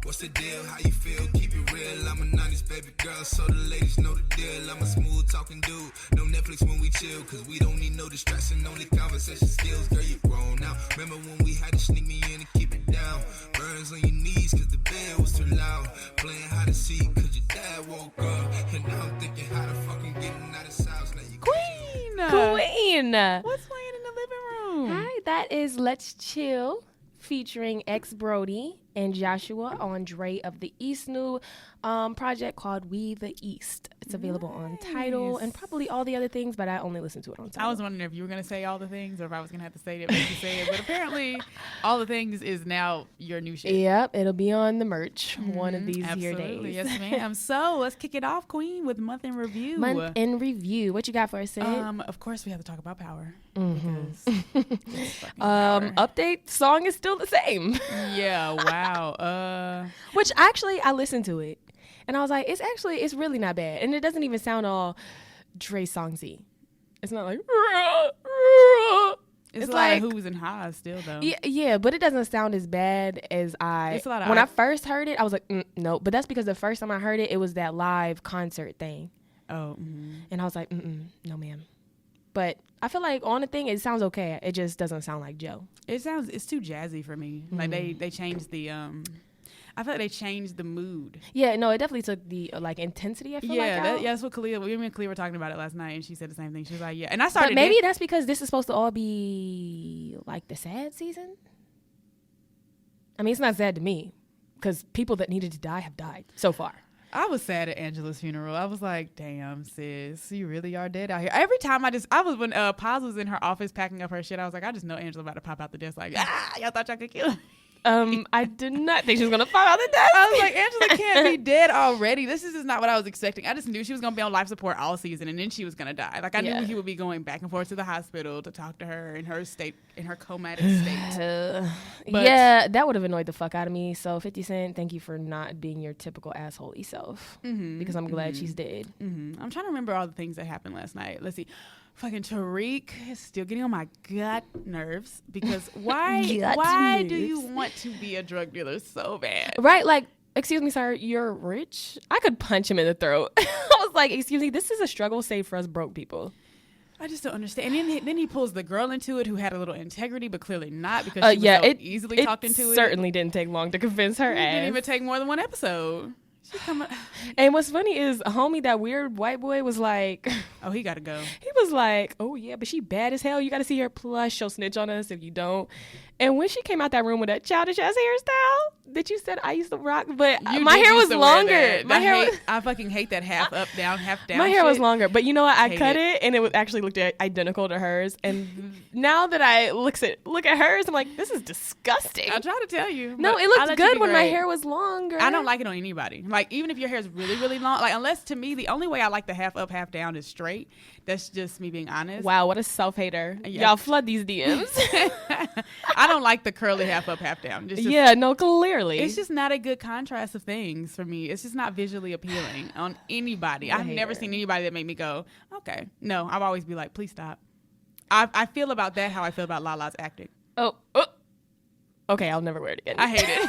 What's the deal? How you feel? Keep it real. I'm a 90s baby girl, so the ladies know the deal. I'm a smooth talking dude. No Netflix when we chill, cause we don't need no distraction, only conversation skills. Girl, you grown now. Remember when we had to sneak me in and keep it down? Burns on your knees cause the bed was too loud. Playing hide and seek cause your dad woke up. And now I'm thinking how the fuck I'm getting out of this house. Now you Queen! What's playing in the living room? Hi, that is Let's Chill featuring X Brody and Joshua Andre of the East new project called We the East. It's available on Tidal and probably all the other things, but I only listen to it on Tidal. I was wondering if you were going to say all the things or if I was going to have to say it, make you say it. But apparently, all the things is now your new shit. Yep, it'll be on the merch one of these here days. Yes, ma'am. So let's kick it off, Queen, with Month in Review. Month in Review. What you got for us, Sid? Of course, we have to talk about Power. Update song is still the same. Yeah, wow. Which actually, I listened to it. And I was like, it's really not bad. And it doesn't even sound all Dre songsy. It's not like, it's like Who's and Ha's still, though. Yeah, but it doesn't sound as bad as when I first heard it, I was like, no. But that's because the first time I heard it, it was that live concert thing. Oh. And I was like, no, ma'am. But I feel like on the thing, it sounds okay. It just doesn't sound like Joe. It's too jazzy for me. Like they changed the I feel like they changed the mood. Yeah, no, it definitely took the intensity. I feel like that's what Khalil. We and Khalil were talking about it last night, and she said the same thing. She was like, "Yeah," and I started. But maybe that's because this is supposed to all be like the sad season. I mean, it's not sad to me because people that needed to die have died so far. I was sad at Angela's funeral. I was like, "Damn, sis, you really are dead out here." Every time when Paz was in her office packing up her shit, I was like, "I just know Angela about to pop out the desk like, y'all thought y'all could kill her." I did not think she was gonna fall out the desk. I was like, Angela can't be dead already. This is just not what I was expecting. I just knew she was gonna be on life support all season, and then she was gonna die. Like I knew he would be going back and forth to the hospital to talk to her in her comatic state. Yeah, that would have annoyed the fuck out of me. So 50 Cent, thank you for not being your typical asshole-y self. Because I'm glad she's dead. I'm trying to remember all the things that happened last night. Let's see. Fucking Tariq is still getting on my gut nerves because why do you want to be a drug dealer so bad? Right, like, excuse me, sir, you're rich? I could punch him in the throat. I was like, excuse me, this is a struggle save for us broke people. I just don't understand. And then he pulls the girl into it who had a little integrity, but clearly not because she was so easily talked into it. It certainly didn't take long to convince her ass. It didn't even take more than one episode. And what's funny is homie, that weird white boy was like, oh, he gotta go. He was like, oh yeah, but she bad as hell. You gotta see her, plus she'll snitch on us if you don't. And when she came out that room with that childish ass hairstyle that you said I used to rock, but my hair was longer. I fucking hate that half up, down, half down. My hair was longer, but you know what? I cut it and it actually looked identical to hers. And now that I look at hers, I'm like, this is disgusting. I try to tell you. No, it looked good when my hair was longer. I don't like it on anybody. Like even if your hair is really, really long, like unless to me the only way I like the half up, half down is straight. That's just me being honest. Wow, what a self-hater. Yeah. Y'all flood these DMs. I don't like the curly half up, half down. Clearly. It's just not a good contrast of things for me. It's just not visually appealing on anybody. I've never seen anybody that made me go, okay. No, I'll always be like, please stop. I feel about that how I feel about Lala's acting. Oh. Okay, I'll never wear it again. I hate it.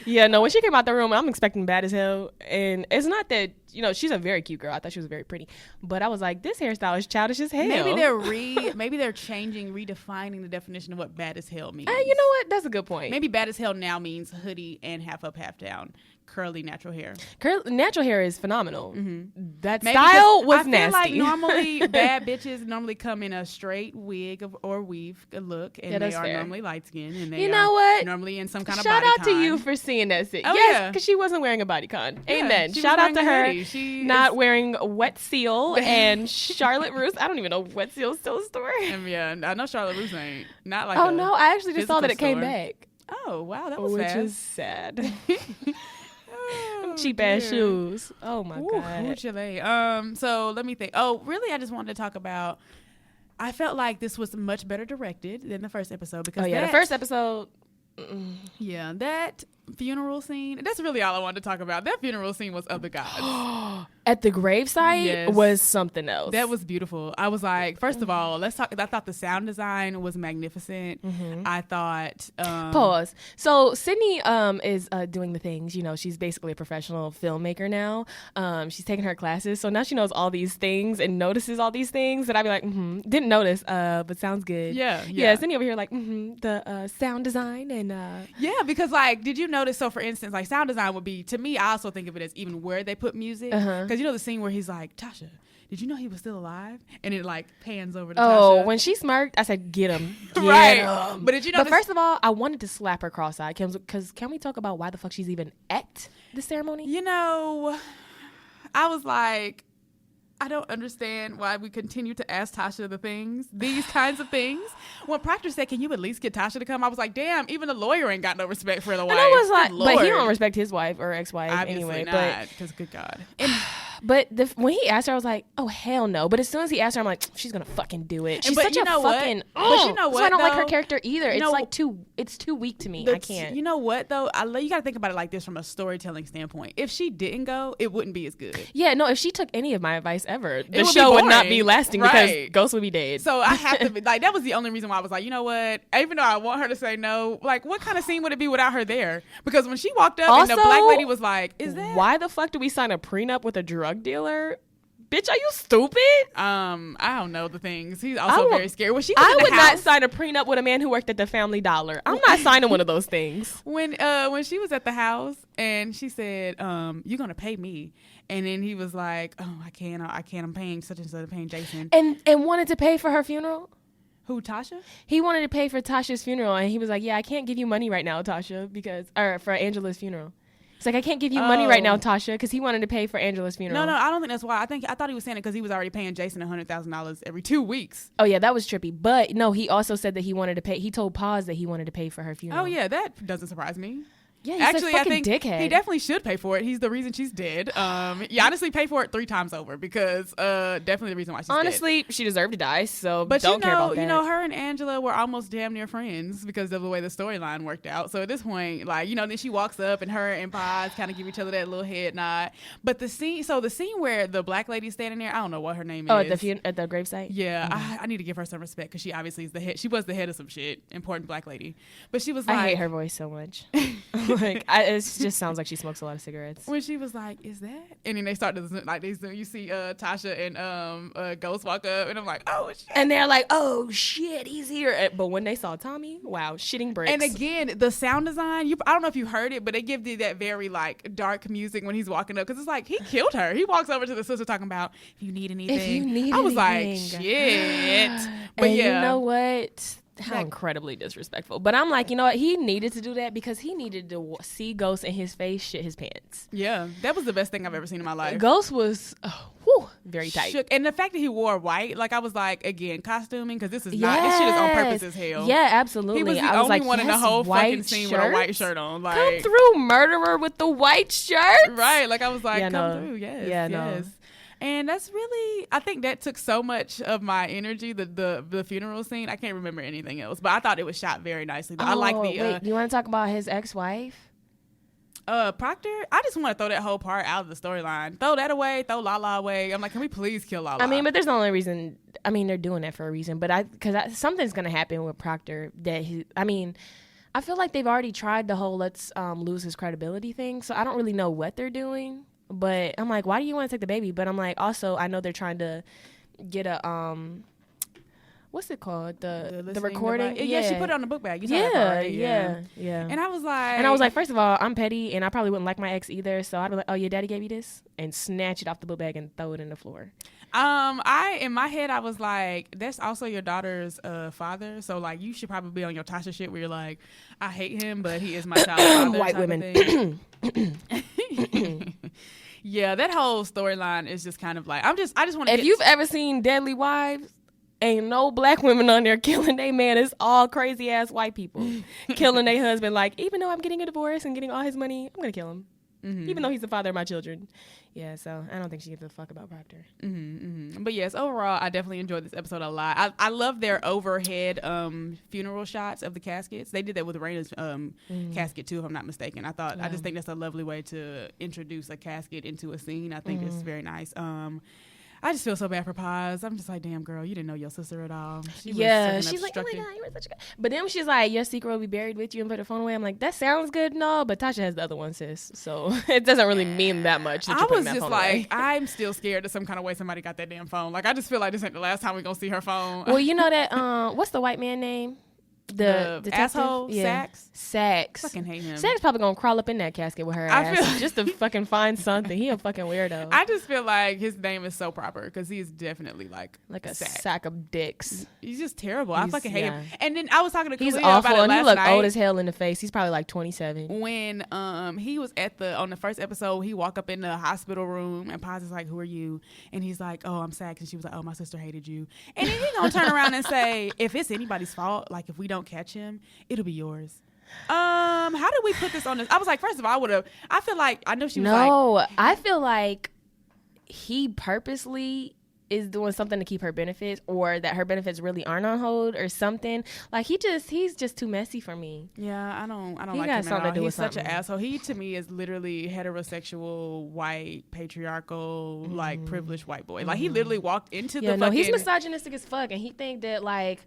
Yeah, no, when she came out the room, I'm expecting bad as hell. And it's not that, she's a very cute girl. I thought she was very pretty. But I was like, this hairstyle is childish as hell. Maybe they're redefining the definition of what bad as hell means. You know what? That's a good point. Maybe bad as hell now means hoodie and half up, half down. Curly natural hair. Natural hair is phenomenal. That style was nasty. I feel like normally bad bitches normally come in a straight wig or weave look, and they are normally light skinned, and they are normally in some kind of bodycon. Shout out to you for seeing that shit. Yes, because she wasn't wearing a bodycon. Amen. Shout out to her not wearing Wet Seal and Charlotte Russe. I don't even know if Wet Seal is still a store. Yeah, I know Charlotte Russe ain't. Not like. Oh no, I actually just saw that it came back. Oh wow, that was fast. Which is sad. Cheap ass shoes. Oh my god. So let me think. Oh, really? I just wanted to talk about. I felt like this was much better directed than the first episode because the first episode. Yeah, that funeral scene, that's really all I wanted to talk about. That funeral scene was of the gods. At the gravesite Yes. was something else. That was beautiful. I was like, first of all, let's talk. I thought the sound design was magnificent. I thought. Pause. So Sydney is doing the things. You know, she's basically a professional filmmaker now. She's taking her classes, so now she knows all these things and notices all these things that I'd be like, didn't notice, but sounds good. Yeah. Sydney over here like, the sound design and. Yeah, because like, did you notice? So for instance, like sound design would be, to me, I also think of it as even where they put music. Because you know the scene where he's like, Tasha, did you know he was still alive? And it like pans over to Tasha. Oh, when she smirked, I said, get him. Right. But did you know? But first of all, I wanted to slap her cross-eyed. Because can we talk about why the fuck she's even at the ceremony? You know, I was like, I don't understand why we continue to ask Tasha these kinds of things. When Proctor said, can you at least get Tasha to come? I was like, damn, even the lawyer ain't got no respect for the wife. And I was like, Good but he Lord. don't respect his wife or ex-wife Obviously anyway. not, because good God. And But when he asked her, I was like, oh, hell no. But as soon as he asked her, I'm like, she's going to fucking do it. She's but such you a know what? fucking... But you know what, So I don't like her though? character either. You It's know- like it's too weak to me. I can't. You know what, though? You got to think about it like this from a storytelling standpoint. If she didn't go, it wouldn't be as good. Yeah, no, if she took any of my advice ever, the would be show would not boring. be lasting Right. because Ghost would be dead. So I have to be like, that was the only reason why I was like, you know what? Even though I want her to say no, like, what kind of scene would it be without her there? Because when she walked up and the black lady was like, is that? Why the fuck do we sign a prenup with a drug dealer? Bitch, are you stupid? I don't know the things. He's also very scary. When she was I in the would not house, sign a prenup with a man who worked at the Family Dollar. I'm not signing one of those things. when she was at the house and she said, you're gonna pay me, and then he was like, oh, I can't, I'm paying such and such, I'm paying Jason. And wanted to pay for her funeral? Who, Tasha? He wanted to pay for Tasha's funeral, and he was like, yeah, I can't give you money right now, Tasha, or for Angela's funeral. It's like, I can't give you money right now, Tasha, because he wanted to pay for Angela's funeral. No, I don't think that's why. I thought he was saying it because he was already paying Jason $100,000 every 2 weeks. Oh, yeah, that was trippy. But no, he also said that he told Paz that he wanted to pay for her funeral. Oh, yeah, that doesn't surprise me. Yeah, he's Actually, a fucking I think dickhead. he definitely should pay for it. He's the reason she's dead. Yeah, honestly, pay for it 3 times over because definitely the reason why she's dead. Honestly, she deserved to die, so But don't care about that. you know, her and Angela were almost damn near friends because of the way the storyline worked out. So at this point, like, you know, then she walks up and her and Paz kind of give each other that little head nod. But the scene where the black lady's standing there, I don't know what her name is. Oh, at the gravesite? Yeah, I need to give her some respect because she obviously is the head. She was the head of some shit, important black lady. But she was like, I hate her voice so much. Like, it just sounds like she smokes a lot of cigarettes. when she was like, "Is that?" And then they start to like they you see Tasha and Ghost walk up, and I'm like, "Oh shit!" And they're like, "Oh shit, he's here!" But when they saw Tommy, wow, shitting bricks. And again, the sound design, I don't know if you heard it, but they give you that very like dark music when he's walking up because it's like he killed her. He walks over to the sister talking about if you need anything. I was like, shit. But and yeah, you know what? How incredibly disrespectful. But I'm like, you know what? He needed to do that because he needed to see Ghost in his face shit his pants. Yeah, that was the best thing I've ever seen in my life. Ghost was very tight. Shook. And the fact that he wore white, like I was like, again, costuming, because this shit is on purpose as hell. Yeah, absolutely. He was the I was only like, one in the whole fucking scene with a white shirt on. Like, come through, murderer with the white shirt. Right. Like I was like, Yeah, come no. through. Yes. Yeah, yes. no. And that's really, I think that took so much of my energy, the funeral scene. I can't remember anything else, but I thought it was shot very nicely. I like the. Wait, you want to talk about his ex-wife? Proctor, I just want to throw that whole part out of the storyline. Throw that away. Throw Lala away. I'm like, can we please kill Lala? I mean, but there's the only reason. I mean, they're doing that for a reason. But something's gonna happen with Proctor that I feel like they've already tried the whole let's lose his credibility thing. So I don't really know what they're doing. But I'm like, why do you want to take the baby? But I'm like, also, I know they're trying to get a what's it called? The recording. Yeah, she put it on the book bag. Yeah. And I was like, first of all, I'm petty, and I probably wouldn't like my ex either. So I'd be like, oh, your daddy gave you this, and snatch it off the book bag and throw it in the floor. in my head, I was like, that's also your daughter's father. So like, you should probably be on your Tasha shit where you're like, I hate him, but he is my child's father. White women. Yeah, that whole storyline is just kind of like, I just want to. If you've ever seen Deadly Wives, ain't no black women on there killing they man. It's all crazy ass white people killing their husband. Like, even though I'm getting a divorce and getting all his money, I'm gonna kill him. even though he's the father of my children. Yeah, so I don't think she gives a fuck about Proctor. But yes, overall, I definitely enjoyed this episode a lot. I love their overhead funeral shots of the caskets. They did that with Raina's casket too, if I'm not mistaken. I just think that's a lovely way to introduce a casket into a scene. I think it's very nice. I just feel so bad for Paz. I'm just like, damn, girl, you didn't know your sister at all. She's like, oh my God, you were such a good. But then she's like, your secret will be buried with you and put her phone away. I'm like, that sounds good and all, but Tasha has the other one, sis. So it doesn't really mean that much. That I was just like, I'm still scared that some kind of way somebody got that damn phone. Like, I just feel like this ain't the last time we're going to see her phone. Well, you know that, what's the white man name? The asshole, Sax. Fucking hate him. Sax probably gonna crawl up in that casket with her ass just to fucking find something. He a fucking weirdo. I just feel like his name is so proper because he is definitely like a sack of dicks. He's just terrible. I fucking hate him. And then I was talking to Kalia he's awful, about it and he last look night. old as hell in the face. He's probably like 27. When he was on the first episode, he walked up in the hospital room and Paz is like, "Who are you?" And he's like, "Oh, I'm Sax." And she was like, "Oh, my sister hated you." And then he gonna turn around and say, "If it's anybody's fault, like if we don't catch him, it'll be yours." How did we put this on this? I was like, first of all, I feel like I know she was like, I feel like he purposely is doing something to keep her benefits, or that her benefits really aren't on hold or something. Like he's just too messy for me. Yeah, I don't he like got him something at all. to do He's with such something. an asshole. He to me is literally heterosexual, white, patriarchal, like privileged white boy. Like he literally walked into the fucking... he's misogynistic as fuck, and he think that like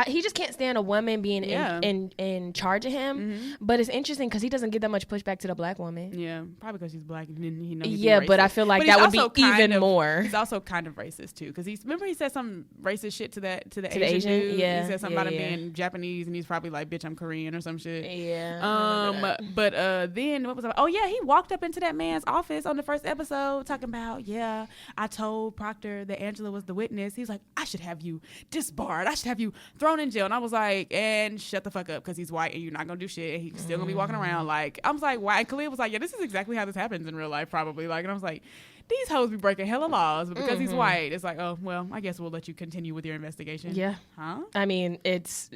he just can't stand a woman being in charge of him. But it's interesting because he doesn't get that much pushback to the black woman. Yeah, probably because she's black and then he knows. Yeah, but I feel like that would be even more. He's also kind of racist too, because remember he said some racist shit to the Asian dude. Yeah, he said something about him being Japanese, and he's probably like, "Bitch, I'm Korean" or some shit. Yeah. But then what was I? Oh yeah, he walked up into that man's office on the first episode talking about, "Yeah, I told Proctor that Angela was the witness." He's like, "I should have you disbarred. I should have you thrown in jail." And I was like, and shut the fuck up, because he's white and you're not gonna do shit, and he's still gonna be walking around. Like, I was like, why? And Kalia was like, yeah, this is exactly how this happens in real life, probably. Like, and I was like, these hoes be breaking hella laws, but because he's white, it's like, oh well, I guess we'll let you continue with your investigation. Yeah. Huh? I mean, it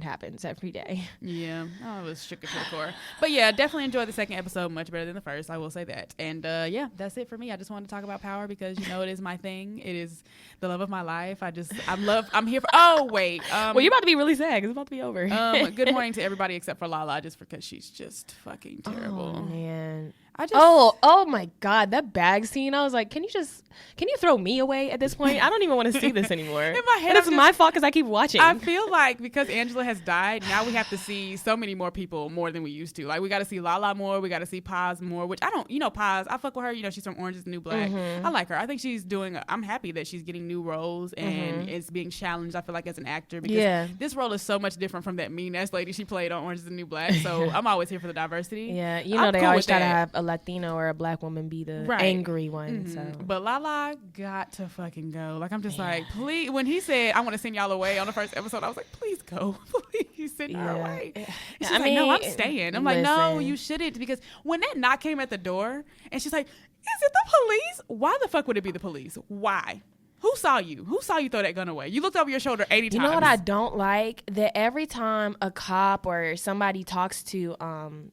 happens every day. Yeah. I was shook to the core. But yeah, definitely enjoyed the second episode much better than the first, I will say that. And yeah, that's it for me. I just wanted to talk about Power because it is my thing. It is the love of my life. I'm here for wait. Well, you're about to be really sad because it's about to be over. Good morning to everybody except for Lala, just because she's just fucking terrible. Oh man. Oh my God, that bag scene. I was like, can you throw me away at this point? I don't even want to see this anymore. In my head, and it's my fault because I keep watching. I feel like because Angela has died, now we have to see so many more people more than we used to. Like, we got to see Lala more. We got to see Paz more, which I don't, Paz, I fuck with her. She's from Orange is the New Black. I like her. I think she's I'm happy that she's getting new roles and is being challenged, I feel like, as an actor, because this role is so much different from that mean-ass lady she played on Orange is the New Black. So I'm always here for the diversity. Yeah, they cool always try to have a Latino or a black woman be the angry one. So, but Lala got to fucking go. Like, I'm just like, please. When he said, "I want to send y'all away" on the first episode, I was like, please go, please send her away. And she's like, no, I'm staying. I'm like, no, you shouldn't, because when that knock came at the door, and she's like, is it the police? Why the fuck would it be the police? Why? Who saw you? Who saw you throw that gun away? You looked over your shoulder 80 times. You know what I don't like? That every time a cop or somebody talks to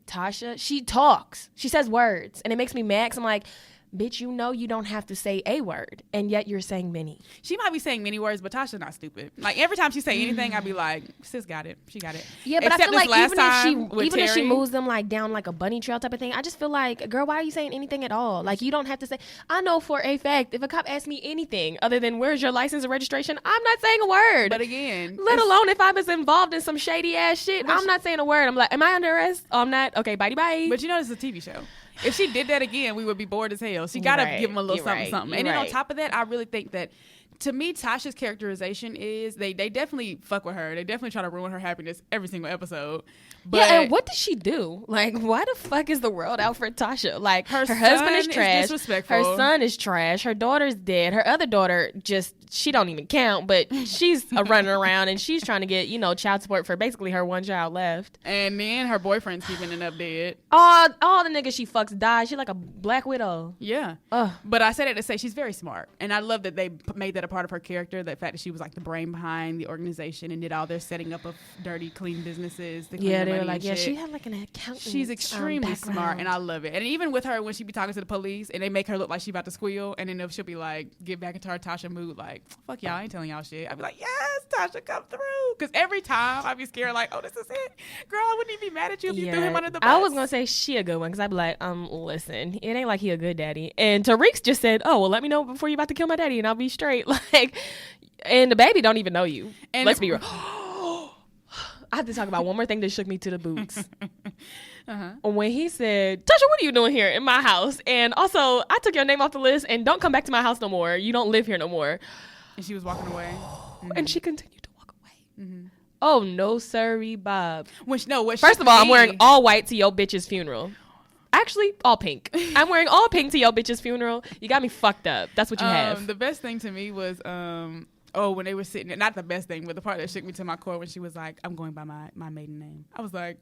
Tasha, she talks. She says words. And it makes me mad because I'm like, bitch, you don't have to say a word, and yet you're saying many. She might be saying many words, but Tasha's not stupid. Like, every time she say anything, I'd be like, sis got it. She got it. Yeah, but I feel like even if she moves them like down like a bunny trail type of thing, I just feel like, girl, why are you saying anything at all? Like, you don't have to say. I know for a fact, if a cop asks me anything other than where's your license or registration, I'm not saying a word. But again, let alone if I was involved in some shady ass shit, I'm not saying a word. I'm like, am I under arrest? Oh, I'm not. Okay, bye. But this is a TV show. If she did that again, we would be bored as hell. She got to give him a little something. And then on top of that, I really think that, to me, Tasha's characterization is they definitely fuck with her. They definitely try to ruin her happiness every single episode. But yeah, and what does she do? Like, why the fuck is the world out for Tasha? Like, her husband is trash. Disrespectful. Her son is trash. Her daughter's dead. Her other daughter just she don't even count, but she's running around and she's trying to get, child support for basically her one child left. And then her boyfriend's keeping it up dead. All the niggas she fucks died. She like a black widow. Yeah. But I said it to say she's very smart. And I love that they made that a part of her character, the fact that she was like the brain behind the organization and did all their setting up of dirty, clean businesses. Yeah, they were like, she had like an accountant. She's extremely smart, and I love it. And even with her, when she be talking to the police and they make her look like she about to squeal, and then she'll be like, get back into her Tasha mood, like, fuck y'all, I ain't telling y'all shit. I'd be like, yes, Tasha, come through. Because every time I'd be scared, like, oh, this is it. Girl, I wouldn't even be mad at you if you threw him under the bus. I was going to say she a good one, because I'd be like, listen, it ain't like he a good daddy. And Tariq's just said, oh, well, let me know before you about to kill my daddy, and I'll be straight. Like, and the baby don't even know you. And let's be real. I have to talk about one more thing that shook me to the boots. When he said, Tasha, what are you doing here in my house? And also, I took your name off the list and don't come back to my house no more. You don't live here no more. And she was walking away. And she continued to walk away. Oh, no, sorry, Bob. First of all, I'm wearing all white to your bitch's funeral. Actually, all pink. I'm wearing all pink to your bitch's funeral. You got me fucked up. That's what you have. The best thing to me was... when they were sitting there, not the best thing, but the part that shook me to my core when she was like, I'm going by my maiden name. I was like,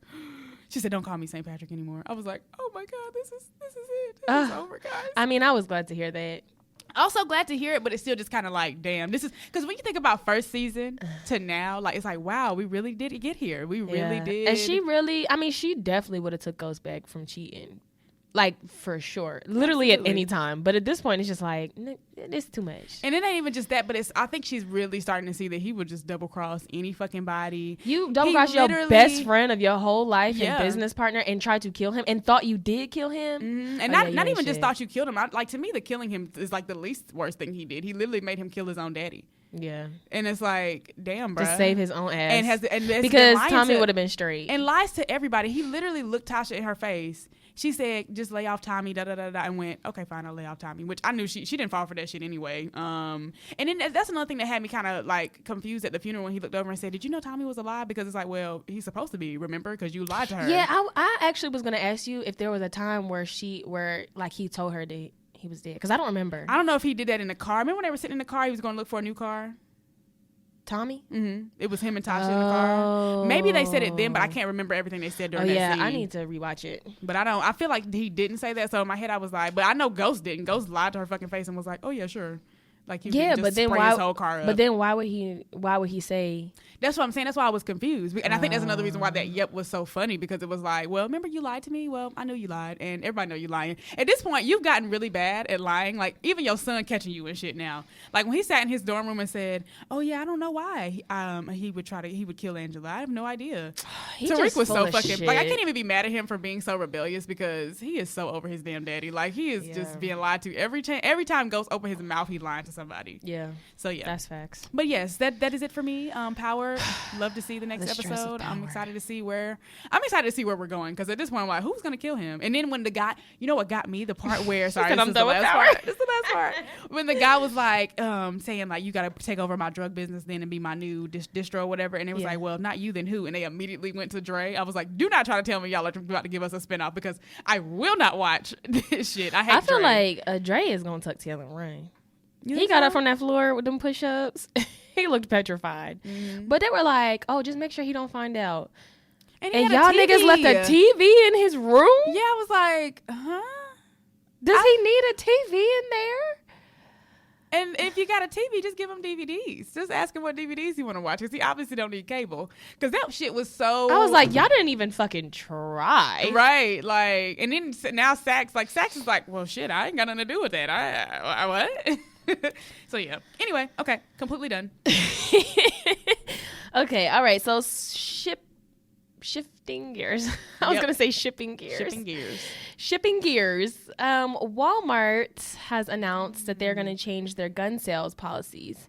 she said, don't call me St. Patrick anymore. I was like, oh my God, this is it. This is over, guys. I mean, I was glad to hear that. Also glad to hear it, but it's still just kind of like, damn, this is, because when you think about first season to now, like, it's like, wow, we really did get here. We really did. And she definitely would have took Ghost back from cheating. Like, for sure. Literally at any time. But at this point, it's just like, it's too much. And it ain't even just that, but I think she's really starting to see that he would just double cross any fucking body. You double cross your best friend of your whole life and business partner and tried to kill him and thought you did kill him. And not even just thought you killed him. Like, to me, the killing him is like the least worst thing he did. He literally made him kill his own daddy. Yeah. And it's like, damn, bro. To save his own ass. And because Tommy would have been straight. And lies to everybody. He literally looked Tasha in her face. She said, just lay off Tommy, and went, okay, fine, I'll lay off Tommy, which I knew she didn't fall for that shit anyway. And then that's another thing that had me kind of like confused at the funeral when he looked over and said, did you know Tommy was alive? Because it's like, well, he's supposed to be, remember? Because you lied to her. Yeah, I actually was going to ask you if there was a time where he told her that he was dead. Because I don't remember. I don't know if he did that in the car. Remember when they were sitting in the car, he was going to look for a new car? Tommy? Mm-hmm. It was him and Tasha in the car. Maybe they said it then, but I can't remember everything they said during that scene. I need to rewatch it. But I feel like he didn't say that, so in my head I was like, but I know Ghost didn't. Ghost lied to her fucking face and was like, oh yeah, sure. Like he just but then spray his whole car up. But then why would he say? That's what I'm saying. That's why I was confused. And I think that's another reason why that yep was so funny, because it was like, well, remember you lied to me? Well, I know you lied, and everybody know you lying. At this point, you've gotten really bad at lying. Like, even your son catching you and shit now. Like, when he sat in his dorm room and said, oh yeah, I don't know why he would kill Angela. I have no idea. Tariq was so fucking shit. Like, I can't even be mad at him for being so rebellious, because he is so over his damn daddy. Like, he is just being lied to every time Ghost open his mouth, he lying to somebody. Yeah. So yeah, that's facts. But yes, that is it for me. Power. Love to see the next episode. I'm excited to see where we're going, because at this point I'm like, who's gonna kill him? And then when the guy, you know what got me? The part where sorry, this is the last part. This is the last part. When the guy was like, saying like, you gotta take over my drug business then and be my new distro or whatever, and it was like, well, if not you, then who? And they immediately went to Dre. I was like, do not try to tell me y'all are about to give us a spinoff, because I will not watch this shit. I feel like Dre is gonna tuck tail and run. He got up from that floor with them push-ups. He looked petrified. Mm-hmm. But they were like, oh, just make sure he don't find out. And y'all niggas left a TV in his room? Yeah, I was like, huh? Does he need a TV in there? And if you got a TV, just give him DVDs. Just ask him what DVDs you want to watch, because he obviously don't need cable. Because that shit was so... I was like, y'all didn't even fucking try. Right. Like, and then now Sax is like, well, shit, I ain't got nothing to do with that. I what? So yeah. Anyway, okay, completely done. Okay, all right. So shifting gears. I was gonna say shipping gears. Shipping gears. Walmart has announced that they're gonna change their gun sales policies.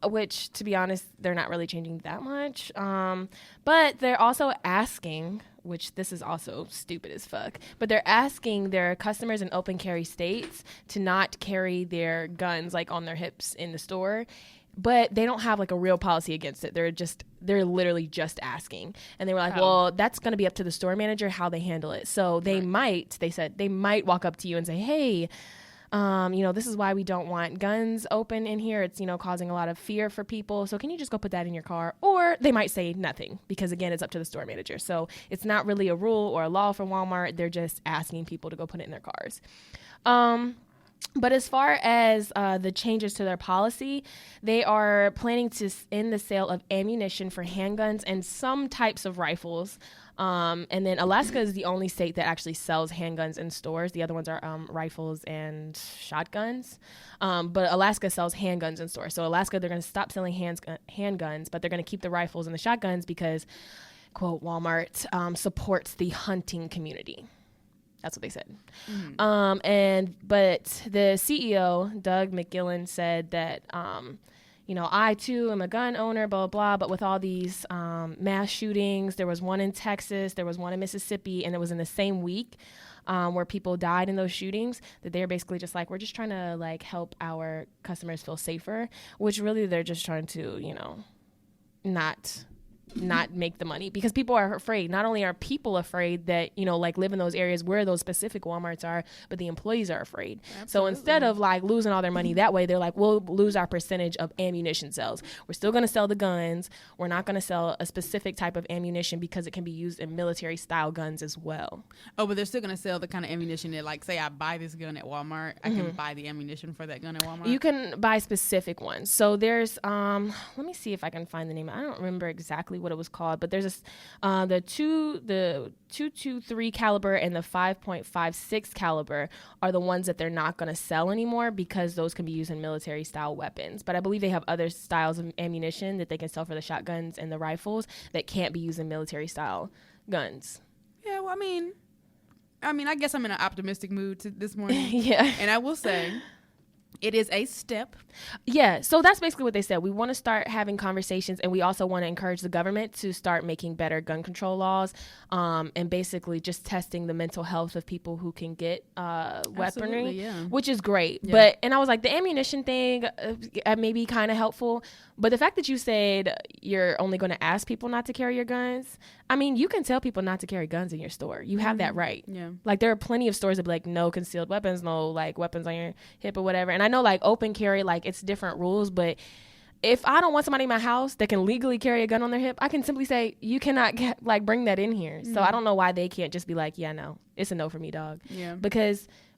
Which, to be honest, they're not really changing that much. But they're also asking, which this is also stupid as fuck, but they're asking their customers in open carry states to not carry their guns like on their hips in the store. But they don't have like a real policy against it. They're literally just asking. And they were like, well, that's going to be up to the store manager how they handle it. So they might walk up to you and say, hey, This is why we don't want guns open in here. It's, causing a lot of fear for people. So can you just go put that in your car? Or they might say nothing because, again, it's up to the store manager. So it's not really a rule or a law for Walmart. They're just asking people to go put it in their cars. But as far as the changes to their policy, they are planning to end the sale of ammunition for handguns and some types of rifles. And then Alaska is the only state that actually sells handguns in stores. The other ones are rifles and shotguns. But Alaska sells handguns in stores. So Alaska, they're going to stop selling handguns, but they're going to keep the rifles and the shotguns because, quote, Walmart supports the hunting community. That's what they said. Mm-hmm. But the CEO, Doug McGillen, said that, I too am a gun owner, blah, blah, blah. But with all these mass shootings, there was one in Texas, there was one in Mississippi, and it was in the same week where people died in those shootings, that they're basically just like, we're just trying to help our customers feel safer, which really they're just trying to, not make the money, because people are afraid. Not only are people afraid that, live in those areas where those specific Walmarts are, but the employees are afraid. Absolutely. So instead of losing all their money that way, they're like, we'll lose our percentage of ammunition sales. We're still going to sell the guns. We're not going to sell a specific type of ammunition because it can be used in military style guns as well. Oh, but they're still going to sell the kind of ammunition that, say I buy this gun at Walmart, I can buy the ammunition for that gun at Walmart? You can buy specific ones. So there's, let me see if I can find the name. I don't remember exactly what it was called, but there's the 223 caliber and the 5.56 caliber are the ones that they're not going to sell anymore because those can be used in military style weapons. But I believe they have other styles of ammunition that they can sell for the shotguns and the rifles that can't be used in military style guns. Yeah, well, I guess I'm in an optimistic mood this morning. Yeah. And I will say, it is a step. Yeah, so that's basically what they said. We want to start having conversations, and we also want to encourage the government to start making better gun control laws, and basically just testing the mental health of people who can get weaponry, which is great. Yeah. And I was like, the ammunition thing may be kind of helpful, but the fact that you said you're only going to ask people not to carry your guns, you can tell people not to carry guns in your store. You have that right. Yeah. There are plenty of stores that be like, no concealed weapons, no weapons on your hip or whatever. And I know open carry, it's different rules, but if I don't want somebody in my house that can legally carry a gun on their hip, I can simply say, you cannot bring that in here. Mm-hmm. So I don't know why they can't just be like, yeah, no, it's a no for me, dog. Yeah.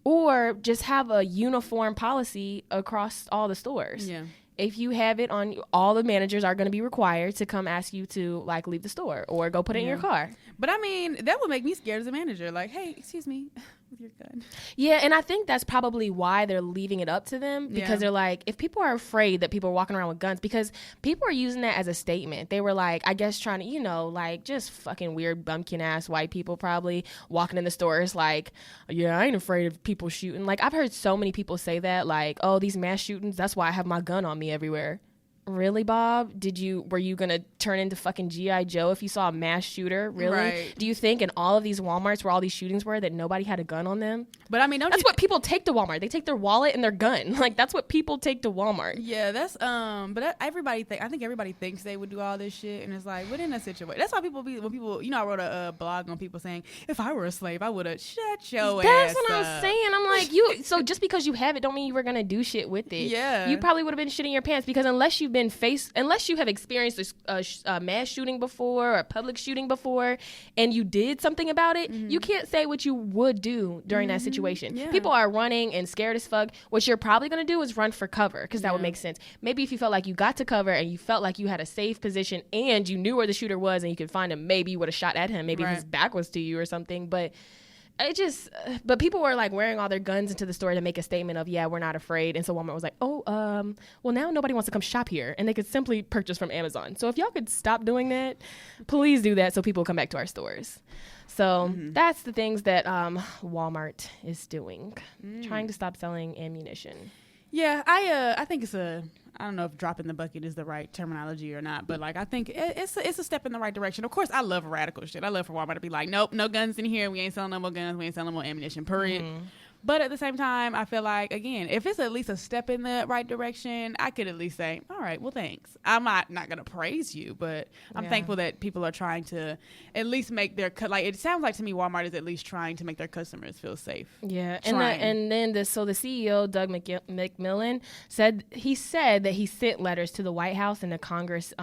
Or just have a uniform policy across all the stores. Yeah. If you have it on, all the managers are going to be required to come ask you to leave the store or go put it in your car. But that would make me scared as a manager. Hey, excuse me, with your gun. Yeah, and I think that's probably why they're leaving it up to them, because they're like, if people are afraid that people are walking around with guns, because people are using that as a statement. They were I guess trying to, just fucking weird bumpkin ass white people probably walking in the stores yeah, I ain't afraid of people shooting. I've heard so many people say that, oh, these mass shootings, that's why I have my gun on me everywhere. Really, Bob? Were you gonna turn into fucking G.I. Joe if you saw a mass shooter? Really? Right. Do you think in all of these Walmarts where all these shootings were that nobody had a gun on them? But that's what people take to Walmart. They take their wallet and their gun. That's what people take to Walmart. Yeah, that's but everybody I think everybody thinks they would do all this shit, and it's within a situation. That's why when people I wrote a blog on people saying, if I were a slave, I would have shut your ass up. That's what I'm saying. I'm so just because you have it don't mean you were gonna do shit with it. Yeah. You probably would have been shitting your pants, because unless you have experienced a mass shooting before or a public shooting before and you did something about it, you can't say what you would do during that situation. Yeah. People are running and scared as fuck. What you're probably going to do is run for cover, because that would make sense. Maybe if you felt like you got to cover and you felt like you had a safe position and you knew where the shooter was and you could find him, maybe you would have shot at him. Maybe his back was to you or something. But people were wearing all their guns into the store to make a statement of, yeah, we're not afraid. And so Walmart was like, well, now nobody wants to come shop here, and they could simply purchase from Amazon. So if y'all could stop doing that, please do that so people come back to our stores. So that's the things that Walmart is doing, trying to stop selling ammunition. Yeah, I think I don't know if dropping the bucket is the right terminology or not, but I think it's a step in the right direction. Of course, I love radical shit. I love for Walmart to be nope, no guns in here. We ain't selling no more guns. We ain't selling no more ammunition, period. But at the same time, I feel like, again, if it's at least a step in the right direction, I could at least say, all right, well, thanks. I'm not going to praise you, but I'm thankful that people are trying to at least make their, like, it sounds like to me Walmart is at least trying to make their customers feel safe. Yeah. And then the CEO, Doug McMillon, said that he sent letters to the White House and the Congress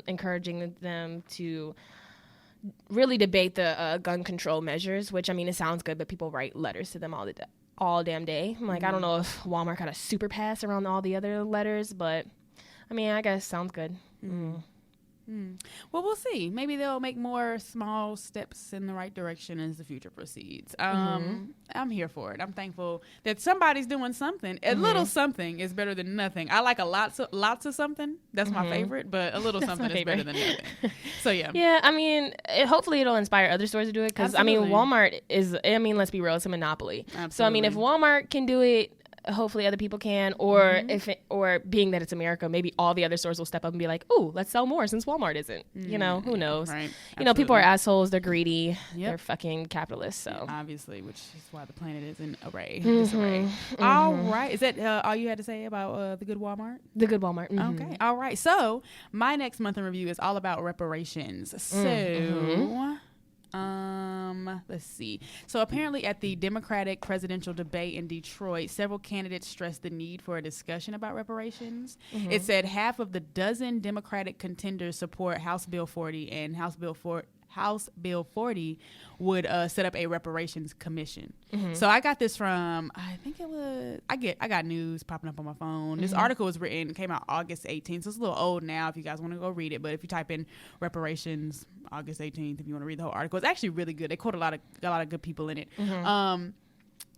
encouraging them to really debate the gun control measures, which, I mean, it sounds good, but people write letters to them all damn day. I'm like, I don't know if Walmart got a super pass around all the other letters, but I mean, I guess sounds good. Well, we'll see. Maybe they'll make more small steps in the right direction as the future proceeds. I'm here for it. I'm thankful that somebody's doing something. A little something is better than nothing. I like lots of something. That's my favorite, but a little something is better than nothing. So, yeah. Yeah, I mean, hopefully it'll inspire other stores to do it because, I mean, Walmart is, I mean, let's be real, it's a monopoly. Absolutely. So, I mean, if Walmart can do it, hopefully other people can, or or being that it's America, maybe all the other stores will step up and be like, "Ooh, let's sell more since Walmart isn't." You know, who knows? Right. You know, people are assholes. They're greedy. They're fucking capitalists. So obviously, which is why the planet is in disarray. All right, is that all you had to say about the good Walmart? The good Walmart. Okay. All right. So my next month in review is all about reparations. So. Let's see. So apparently at the Democratic presidential debate in Detroit, several candidates stressed the need for a discussion about reparations. It said half of the dozen Democratic contenders support House Bill 40, and House Bill 40 would set up a reparations commission. So I got this from, I think it was, I got news popping up on my phone. This article was came out August 18th, so it's a little old now if you guys want to go read it, but if you type in reparations August 18th, if you want to read the whole article, it's actually really good. They quote a lot of good people in it.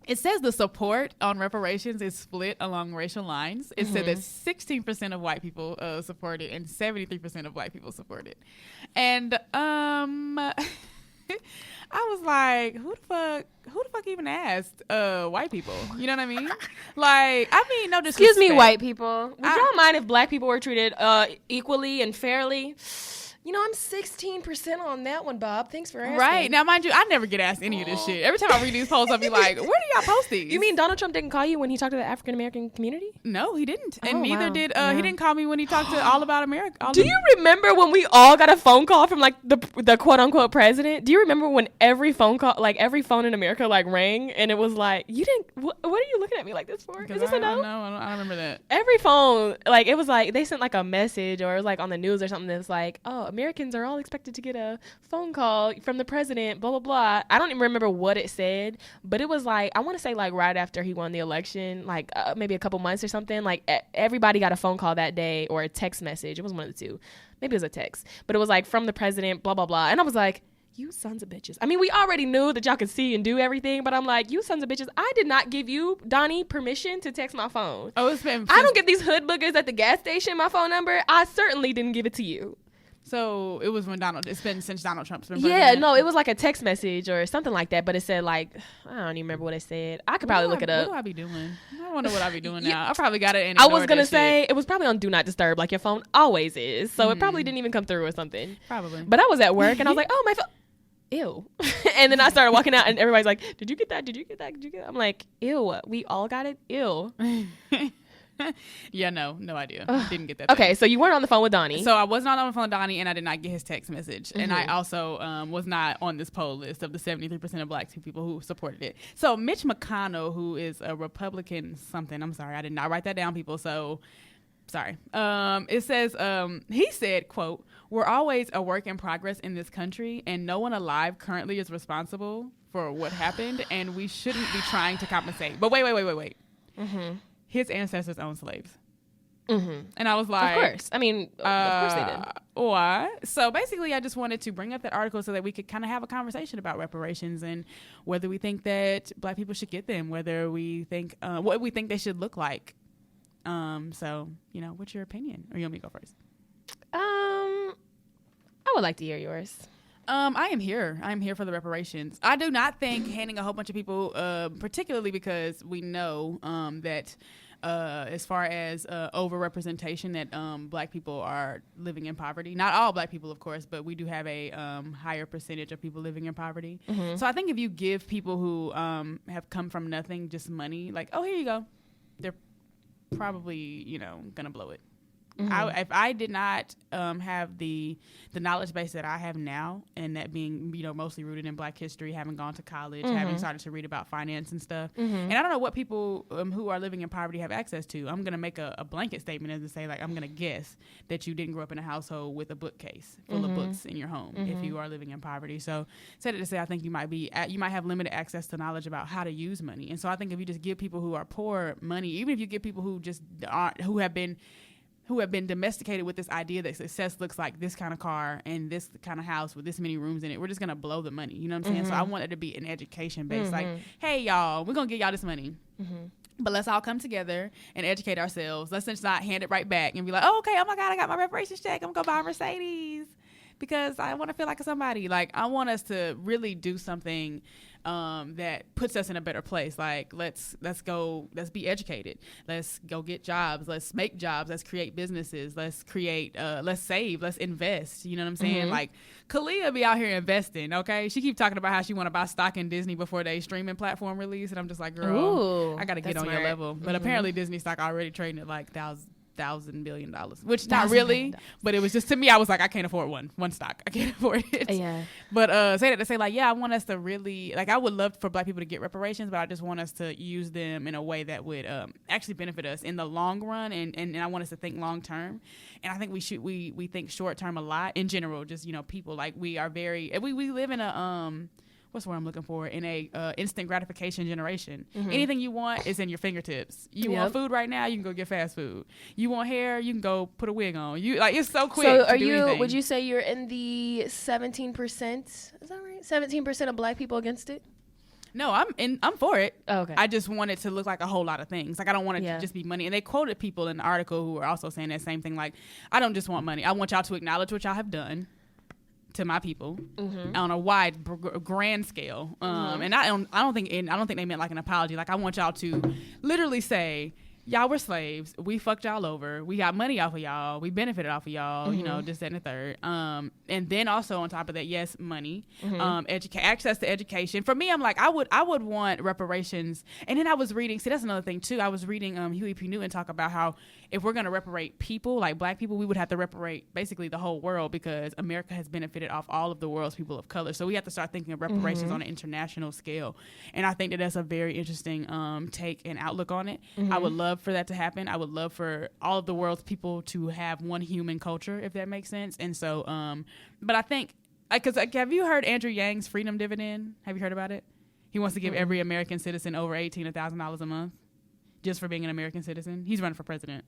It says the support on reparations is split along racial lines. It said that 16% of white people support it and 73% of black people support it. And I was like, who the fuck even asked white people? You know what I mean? Like, I mean, no disrespect. Excuse me, white people. Would y'all mind if black people were treated equally and fairly? You know, I'm 16% on that one, Bob. Thanks for asking. Right. Now, mind you, I never get asked any of this shit. Every time I read these polls, I'll be like, where do y'all post these? You mean Donald Trump didn't call you when he talked to the African-American community? No, he didn't. And neither did, he didn't call me when he talked to All About America. Do you remember when we all got a phone call from, like, the quote-unquote president? Do you remember when every phone call, like, every phone in America, like, rang, and it was like, you didn't, what are you looking at me like this for? Is this a no? No, I don't remember that. Every phone, like, it was like, they sent, like, a message, or it was, like, on the news or something that was like, oh, Americans are all expected to get a phone call from the president, blah, blah, blah. I don't even remember what it said, but it was like, I want to say like right after he won the election, like maybe a couple months or something, like everybody got a phone call that day or a text message. It was one of the two. Maybe it was a text, but it was like from the president, blah, blah, blah. And I was like, you sons of bitches. I mean, we already knew that y'all could see and do everything, but I'm like, you sons of bitches, I did not give you, Donnie, permission to text my phone. Oh, it's been I don't give these hood boogers at the gas station my phone number. I certainly didn't give it to you. So it was when it's been since Donald Trump's been president. Yeah, no, it was like a text message or something like that, but it said like, I don't even remember what it said. I could probably look it up. What do I be doing? I wonder what I be doing now. I probably got it in. I was going to say, it was probably on Do Not Disturb, like your phone always is. So it probably didn't even come through or something. Probably. But I was at work and I was like, oh, my phone. Ew. And then I started walking out and everybody's like, did you get that? Did you get that? Did you get that? I'm like, ew, we all got it? Ew. Yeah, no idea. Didn't get that. Okay, so you weren't on the phone with Donnie. So I was not on the phone with Donnie, and I did not get his text message. And I also was not on this poll list of the 73% of black people who supported it. So Mitch McConnell, who is a Republican something, I'm sorry, I did not write that down, people. So sorry. It says, he said, quote, "We're always a work in progress in this country, and no one alive currently is responsible for what happened, and we shouldn't be trying to compensate." But wait. His ancestors owned slaves. And I was like, of course. I mean, of course they did. Why? So basically, I just wanted to bring up that article so that we could kind of have a conversation about reparations and whether we think that black people should get them, whether we think, what we think they should look like. So, you know, what's your opinion? Or you want me to go first? I would like to hear yours. I am here. I'm here for the reparations. I do not think handing a whole bunch of people, particularly because we know that as far as overrepresentation that black people are living in poverty. Not all black people, of course, but we do have a higher percentage of people living in poverty. So I think if you give people who have come from nothing just money, like, oh, here you go, they're probably, you know, gonna blow it. If I did not have the knowledge base that I have now, and that being, you know, mostly rooted in Black history, having gone to college, having started to read about finance and stuff, and I don't know what people who are living in poverty have access to. I'm gonna make a blanket statement and say, like, I'm gonna guess that you didn't grow up in a household with a bookcase full of books in your home if you are living in poverty. So said it to say, I think you might have limited access to knowledge about how to use money. And so I think if you just give people who are poor money, even if you give people who just aren't, who have been domesticated with this idea that success looks like this kind of car and this kind of house with this many rooms in it, we're just going to blow the money. You know what I'm saying? So I want it to be an education based, like, hey, y'all, we're going to give y'all this money. But let's all come together and educate ourselves. Let's just not hand it right back and be like, oh, okay, oh my God, I got my reparations check. I'm going to go buy a Mercedes because I want to feel like somebody. Like, I want us to really do something that puts us in a better place. Like, let's be educated. Let's go get jobs. Let's make jobs. Let's create businesses. Let's save. Let's invest. You know what I'm saying? Like, Kalia be out here investing. Okay, she keep talking about how she want to buy stock in Disney before they streaming platform release, and I'm just like, girl, I gotta get on your level. But apparently Disney stock already trading at like $1,000 billion, which not really, but it was just, to me, I was like, I can't afford one stock. I can't afford it. Yeah. But say that to say, like, yeah, I want us to really, like, I would love for Black people to get reparations, but I just want us to use them in a way that would actually benefit us in the long run, and I want us to think long term. And I think we think short term a lot in general. Just, you know, people, like, we are very, we live in a what's the word I'm looking for, in a instant gratification generation. Anything you want is in your fingertips. You want food right now, you can go get fast food. You want hair, you can go put a wig on. You, like, it's so quick. So would you say you're in the 17%? Is that right? 17% of Black people against it? No, I'm for it. Oh, okay. I just want it to look like a whole lot of things. Like, I don't want it to just be money. And they quoted people in the article who were also saying that same thing. Like, I don't just want money. I want y'all to acknowledge what y'all have done to my people on a wide, grand scale. And I don't think they meant like an apology. Like, I want y'all to literally say, y'all were slaves. We fucked y'all over. We got money off of y'all. We benefited off of y'all. You know, this, that, and the third. And then also on top of that, yes, money, access to education. For me, I'm like, I would want reparations. And then I was reading. See, that's another thing too. I was reading Huey P. Newton talk about how if we're gonna reparate people, like Black people, we would have to reparate basically the whole world, because America has benefited off all of the world's people of color. So we have to start thinking of reparations on an international scale. And I think that that's a very interesting take and outlook on it. I would love for that to happen. I would love for all of the world's people to have one human culture, if that makes sense. And so, but I think, because have you heard Andrew Yang's freedom dividend? Have you heard about it? He wants to give every American citizen over 18 $1,000 a month just for being an American citizen. He's running for president.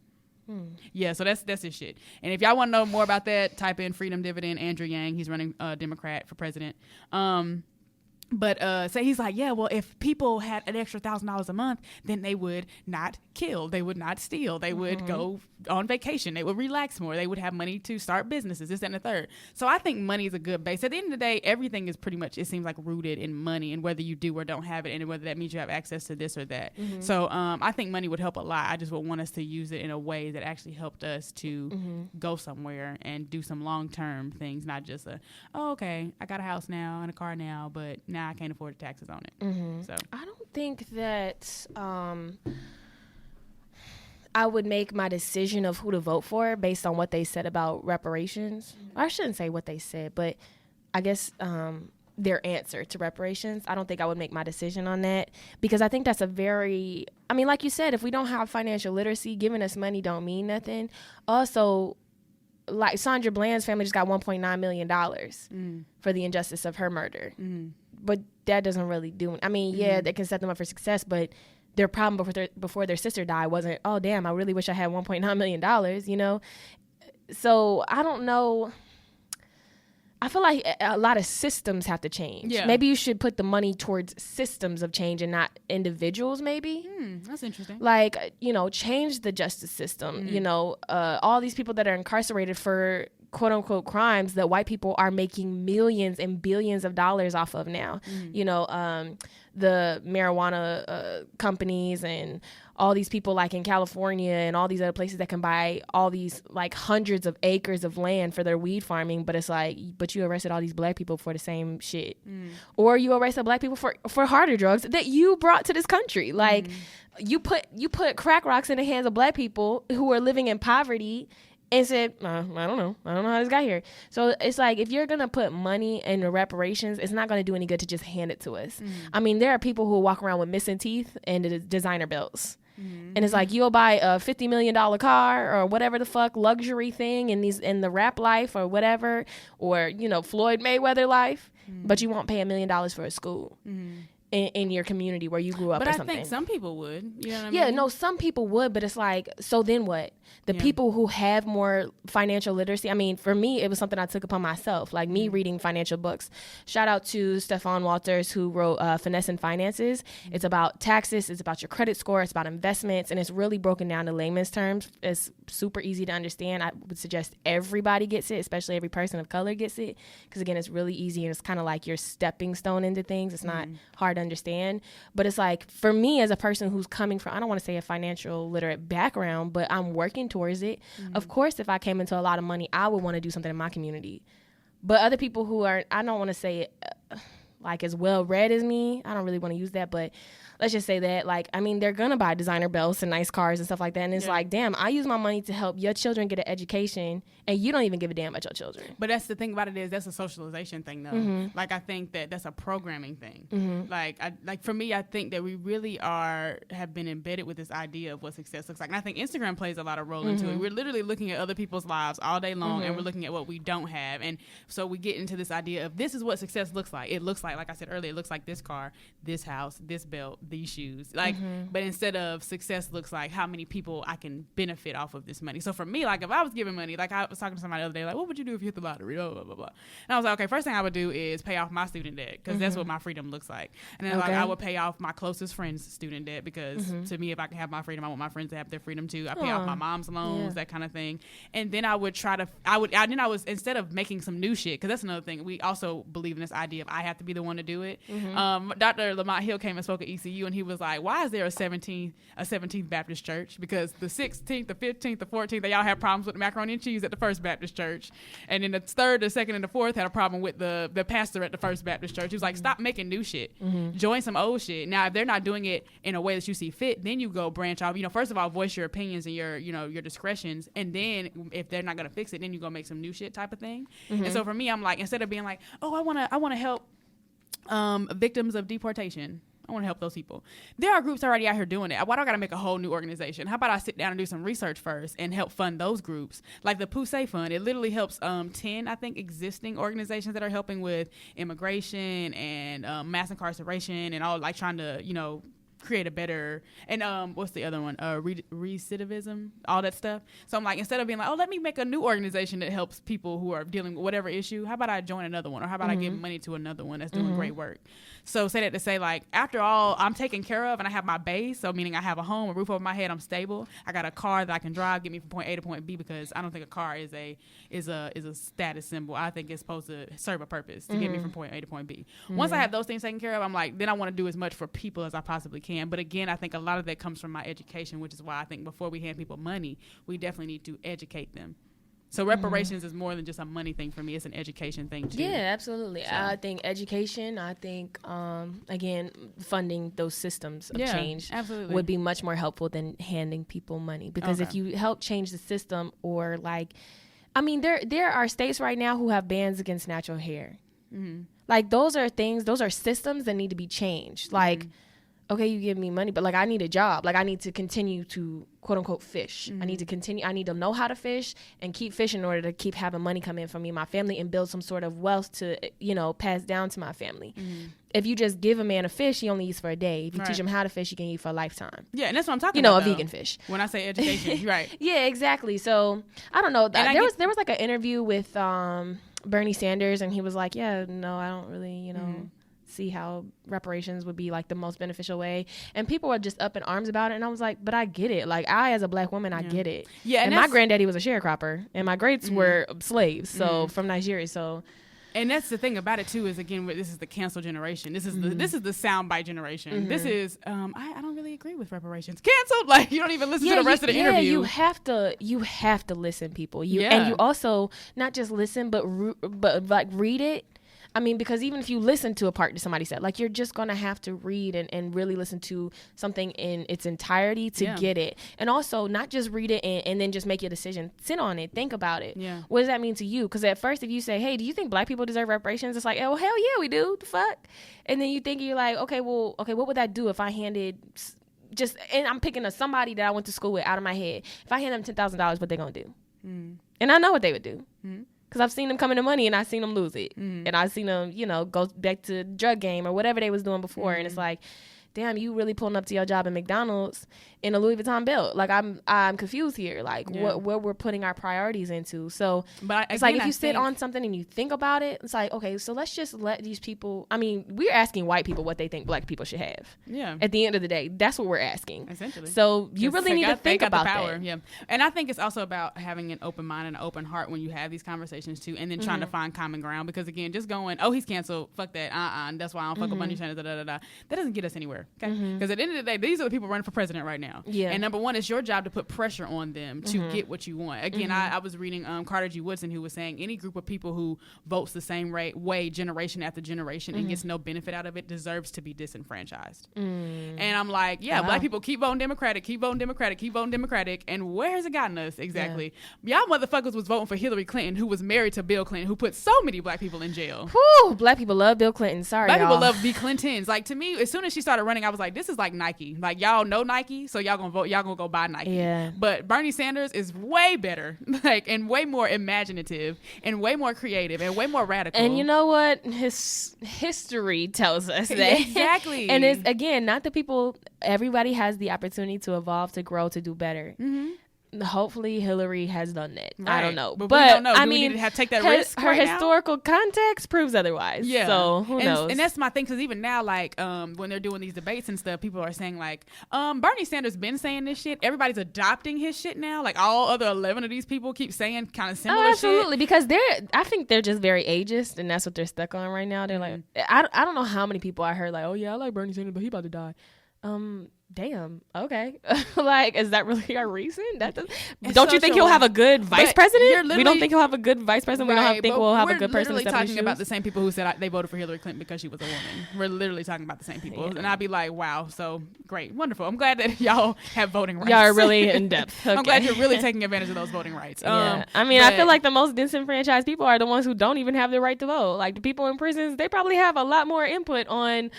Yeah, so that's his shit. And if y'all want to know more about that, type in freedom dividend, Andrew Yang. He's running Democrat for president. But so he's like, yeah, well, if people had an extra $1,000 a month, then they would not kill, they would not steal, they would go on vacation, they would relax more, they would have money to start businesses, this, that, and the third. So I think money is a good base. At the end of the day, everything is pretty much, it seems like, rooted in money, and whether you do or don't have it, and whether that means you have access to this or that. So I think money would help a lot. I just would want us to use it in a way that actually helped us to go somewhere and do some long-term things, not just oh, okay, I got a house now and a car now, but now I can't afford the taxes on it. So I don't think that I would make my decision of who to vote for based on what they said about reparations. I shouldn't say what they said, but I guess their answer to reparations. I don't think I would make my decision on that, because I think that's a very, I mean, like you said, if we don't have financial literacy, giving us money don't mean nothing. Also, like Sandra Bland's family just got $1.9 million for the injustice of her murder. But that doesn't really do, I mean, yeah, they can set them up for success, but their problem before their sister died wasn't, oh, damn, I really wish I had $1.9 million, you know? So I don't know. I feel like a lot of systems have to change. Yeah. Maybe you should put the money towards systems of change and not individuals, maybe. That's interesting. Like, you know, change the justice system. You know, all these people that are incarcerated for quote unquote crimes that white people are making millions and billions of dollars off of now. You know, the marijuana companies and all these people like in California and all these other places that can buy all these like hundreds of acres of land for their weed farming, but it's like, but you arrested all these black people for the same shit. Or you arrested black people for harder drugs that you brought to this country. Like you put crack rocks in the hands of black people who are living in poverty and said, I don't know how this got here. So it's like, if you're going to put money in the reparations, it's not going to do any good to just hand it to us. I mean, there are people who walk around with missing teeth and designer belts. And it's like, you'll buy a $50 million car or whatever the fuck luxury thing in the rap life or whatever, or, you know, Floyd Mayweather life, but you won't pay $1 million for a school. In your community where you grew up, but or I something. think some people would. You know what I mean? Yeah, no, some people would, but it's like, so then what? The people who have more financial literacy, I mean, for me, it was something I took upon myself, like me reading financial books. Shout out to Stefan Walters, who wrote Finesse and Finances. It's about taxes, it's about your credit score, it's about investments, and it's really broken down to layman's terms. It's super easy to understand. I would suggest everybody gets it, especially every person of color gets it, because again, it's really easy, and it's kind of like your stepping stone into things. It's not hard to understand, but it's like, for me as a person who's coming from, I don't want to say a financial literate background, but I'm working towards it. Of course, if I came into a lot of money, I would want to do something in my community. But other people who are, I don't want to say like as well read as me, I don't really want to use that, but let's just say that, like, I mean, they're gonna buy designer belts and nice cars and stuff like that, and it's like, damn, I use my money to help your children get an education, and you don't even give a damn about your children. But that's the thing about it, is that's a socialization thing, though. Like, I think that's a programming thing. Like for me, I think that we really have been embedded with this idea of what success looks like, and I think Instagram plays a lot of role into it. We're literally looking at other people's lives all day long, and we're looking at what we don't have, and so we get into this idea of, this is what success looks like. It looks like I said earlier, it looks like this car, this house, this belt, these shoes, like, but instead of success looks like how many people I can benefit off of this money. So for me, like, if I was giving money, like I was talking to somebody the other day, like, what would you do if you hit the lottery, blah, blah, blah, blah. And I was like, okay, first thing I would do is pay off my student debt, because that's what my freedom looks like. And then like, I would pay off my closest friend's student debt, because to me, if I can have my freedom, I want my friends to have their freedom too. I pay off my mom's loans, that kind of thing. And then I would instead of making some new shit, because that's another thing, we also believe in this idea of I have to be the one to do it. Dr. Lamont Hill came and spoke at ECU, and he was like, why is there a 17th Baptist church? Because the 16th, the 15th, the 14th, they all have problems with the macaroni and cheese at the First Baptist Church. And then the 3rd, the 2nd, and the 4th had a problem with the pastor at the First Baptist Church. He was like, stop making new shit. Join some old shit. Now, if they're not doing it in a way that you see fit, then you go branch off. You know, first of all, voice your opinions and your discretions. And then if they're not going to fix it, then you go make some new shit type of thing. And so for me, I'm like, instead of being like, oh, I want to help victims of deportation, I want to help those people. There are groups already out here doing it. Why do I got to make a whole new organization? How about I sit down and do some research first and help fund those groups? Like the Poussey Fund, it literally helps 10, I think, existing organizations that are helping with immigration and mass incarceration and all, like trying to, create a better, and what's the other one? Recidivism, all that stuff. So I'm like, instead of being like, oh, let me make a new organization that helps people who are dealing with whatever issue, how about I join another one? Or how about I give money to another one that's doing great work? So say that to say, like, after all, I'm taken care of and I have my base, so meaning I have a home, a roof over my head, I'm stable, I got a car that I can drive, get me from point A to point B, because I don't think a car is a status symbol. I think it's supposed to serve a purpose to get me from point A to point B. Once I have those things taken care of, I'm like, then I want to do as much for people as I possibly can. But again, I think a lot of that comes from my education, which is why I think before we hand people money, we definitely need to educate them. So reparations is more than just a money thing for me. It's an education thing too. Yeah, absolutely. So. I think education, again, funding those systems of change would be much more helpful than handing people money. Because if you help change the system, or like, I mean, there are states right now who have bans against natural hair. Like, those are systems that need to be changed. Like, okay, you give me money, but like, I need a job. Like, I need to continue to quote unquote fish. I need to know how to fish and keep fishing in order to keep having money come in for me and my family, and build some sort of wealth to, pass down to my family. If you just give a man a fish, he only eats for a day. If you teach him how to fish, he can eat for a lifetime. Yeah, and that's what I'm talking about. A vegan fish. When I say education, right. Yeah, exactly. So, I don't know. There was like an interview with Bernie Sanders, and he was like, yeah, no, I don't really, see how reparations would be like the most beneficial way, and people were just up in arms about it, and I was like, but I get it. Like, I, as a black woman, I get it. Yeah, and my granddaddy was a sharecropper, and my greats were slaves, so from Nigeria. So And that's the thing about it too, is again, this is the cancel generation. This is the soundbite generation. This is I don't really agree with reparations. Canceled. Like, you don't even listen to the rest of the interview. You have to listen, people. And you also not just listen, but like read it. I mean, because even if you listen to a part that somebody said, like, you're just going to have to read and really listen to something in its entirety to get it. And also not just read it and then just make your decision. Sit on it. Think about it. Yeah. What does that mean to you? Because at first, if you say, hey, do you think black people deserve reparations? It's like, oh, hell yeah, we do. The fuck? And then you're like, okay, what would that do if I handed and I'm picking somebody that I went to school with out of my head. If I hand them $10,000, what they going to do? And I know what they would do. Because I've seen them come into money and I've seen them lose it. And I've seen them, go back to drug game or whatever they was doing before. And it's like, damn, you really pulling up to your job at McDonald's in a Louis Vuitton belt. Like, I'm confused here. Like, what we're putting our priorities into. So it's like, if you sit on something and you think about it, it's like, okay, so let's just let these people, I mean, we're asking white people what they think black people should have. Yeah. At the end of the day, that's what we're asking. Essentially. So you really need to think about that. Yeah. And I think it's also about having an open mind and an open heart when you have these conversations too, and then trying to find common ground. Because again, just going, oh, he's canceled, fuck that, that's why I don't fuck with Bunny Channel, that doesn't get us anywhere. Okay. Because at the end of the day, these are the people running for president right now. Yeah. And number one, it's your job to put pressure on them to get what you want. Again, I was reading Carter G. Woodson, who was saying any group of people who votes the same way generation after generation and gets no benefit out of it deserves to be disenfranchised. And I'm like, black people keep voting Democratic, keep voting Democratic, keep voting Democratic. And where has it gotten us exactly? Yeah. Y'all motherfuckers was voting for Hillary Clinton, who was married to Bill Clinton, who put so many black people in jail. Whew, black people love Bill Clinton. Sorry, black y'all. people love the Clintons. Like, to me, as soon as she started running, I was like, this is like Nike. Like, y'all know Nike, so y'all gonna vote. Y'all gonna go buy Nike. Yeah. But Bernie Sanders is way better, like, and way more imaginative, and way more creative, and way more radical. And you know what? His history tells us that. Exactly. And it's, again, not the people. Everybody has the opportunity to evolve, to grow, to do better. Hopefully Hillary has done that. Right. I don't know, but we don't know. I mean, need to take that risk. Her historical context proves otherwise. Yeah. So who knows? And that's my thing, because even now, like, when they're doing these debates and stuff, people are saying like, Bernie Sanders been saying this shit. Everybody's adopting his shit now. Like, all other 11 of these people keep saying kind of similar absolutely, shit. Because I think they're just very ageist, and that's what they're stuck on right now. They're like, I don't know how many people I heard like, oh yeah, I like Bernie Sanders, but he about to die. Damn. Okay. Like, is that really our reason? Don't you think he'll have a good vice president? We don't think he'll have a good vice president. Right, we don't think we'll have a good person. We're literally talking about the same people who said they voted for Hillary Clinton because she was a woman. We're literally talking about the same people. Yeah. And I'd be like, wow, so great, wonderful. I'm glad that y'all have voting rights. Y'all are really in depth. Okay. I'm glad you're really taking advantage of those voting rights. Yeah. I mean, I feel like the most disenfranchised people are the ones who don't even have the right to vote. Like, the people in prisons, they probably have a lot more input on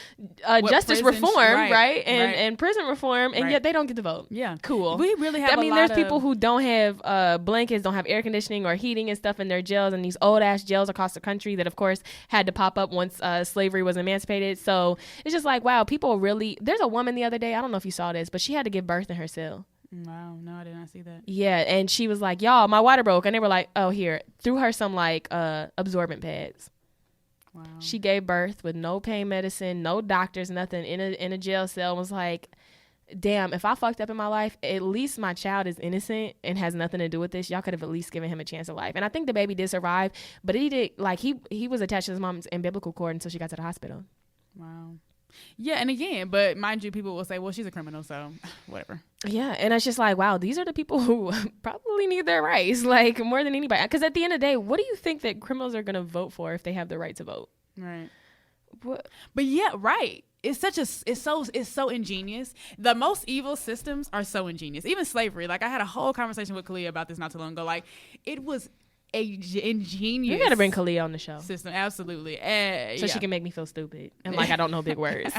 justice reform, right? And prison reform, and yet they don't get to vote. Yeah. Cool. We really have there's people who don't have blankets, don't have air conditioning or heating and stuff in their jails, and these old ass jails across the country that of course had to pop up once slavery was emancipated. So it's just like, wow, people really, there's a woman the other day, I don't know if you saw this, but she had to give birth in her cell. Wow, no, I did not see that. Yeah, and she was like, y'all, my water broke, and they were like, oh, here, threw her some like absorbent pads. Wow. She gave birth with no pain medicine, no doctors, nothing, in a jail cell. Was like, damn, if I fucked up in my life, at least my child is innocent and has nothing to do with this. Y'all could have at least given him a chance of life. And I think the baby did survive, but he did, like, he was attached to his mom's umbilical cord until she got to the hospital. Wow. Yeah, and again, but mind you, people will say, well, she's a criminal, so whatever. Yeah, and it's just like, wow, these are the people who probably need their rights, like, more than anybody. Because at the end of the day, what do you think that criminals are going to vote for if they have the right to vote? Right. What? But yeah, right. It's so ingenious. The most evil systems are so ingenious. Even slavery. Like, I had a whole conversation with Kalia about this not too long ago. Like, it was ingenious. You gotta bring Kalia on the show. System, absolutely. So she can make me feel stupid and like I don't know big words.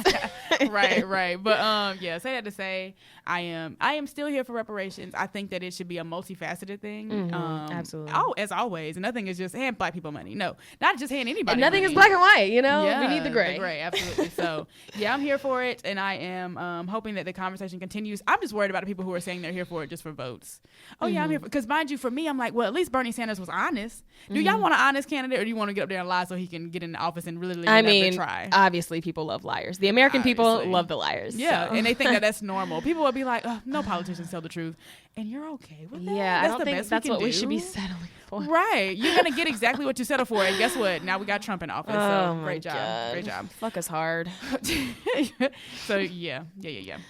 right. But say that to say, I am still here for reparations. I think that it should be a multifaceted thing. Absolutely. Oh, as always, nothing is just hand black people money. No, not just hand anybody. And nothing money. Is black and white. You know, yeah, we need the gray. The gray, absolutely. So yeah, I'm here for it, and I am hoping that the conversation continues. I'm just worried about the people who are saying they're here for it just for votes. Oh yeah, I'm here because mind you, for me, I'm like, well, at least Bernie Sanders was honest. Do y'all want an honest candidate, or do you want to get up there and lie so he can get in the office and really try? Obviously people love liars. The American people people love the liars. Yeah, so. and they think that that's normal. People will be like, oh, no politicians tell the truth. And you're okay with that? Yeah, that's I don't think that's what we should be do. settling for. Right. You're going to get exactly what you settled for. And guess what? Now we got Trump in office. Oh, So great job. God. Great job. Fuck us hard. So, yeah.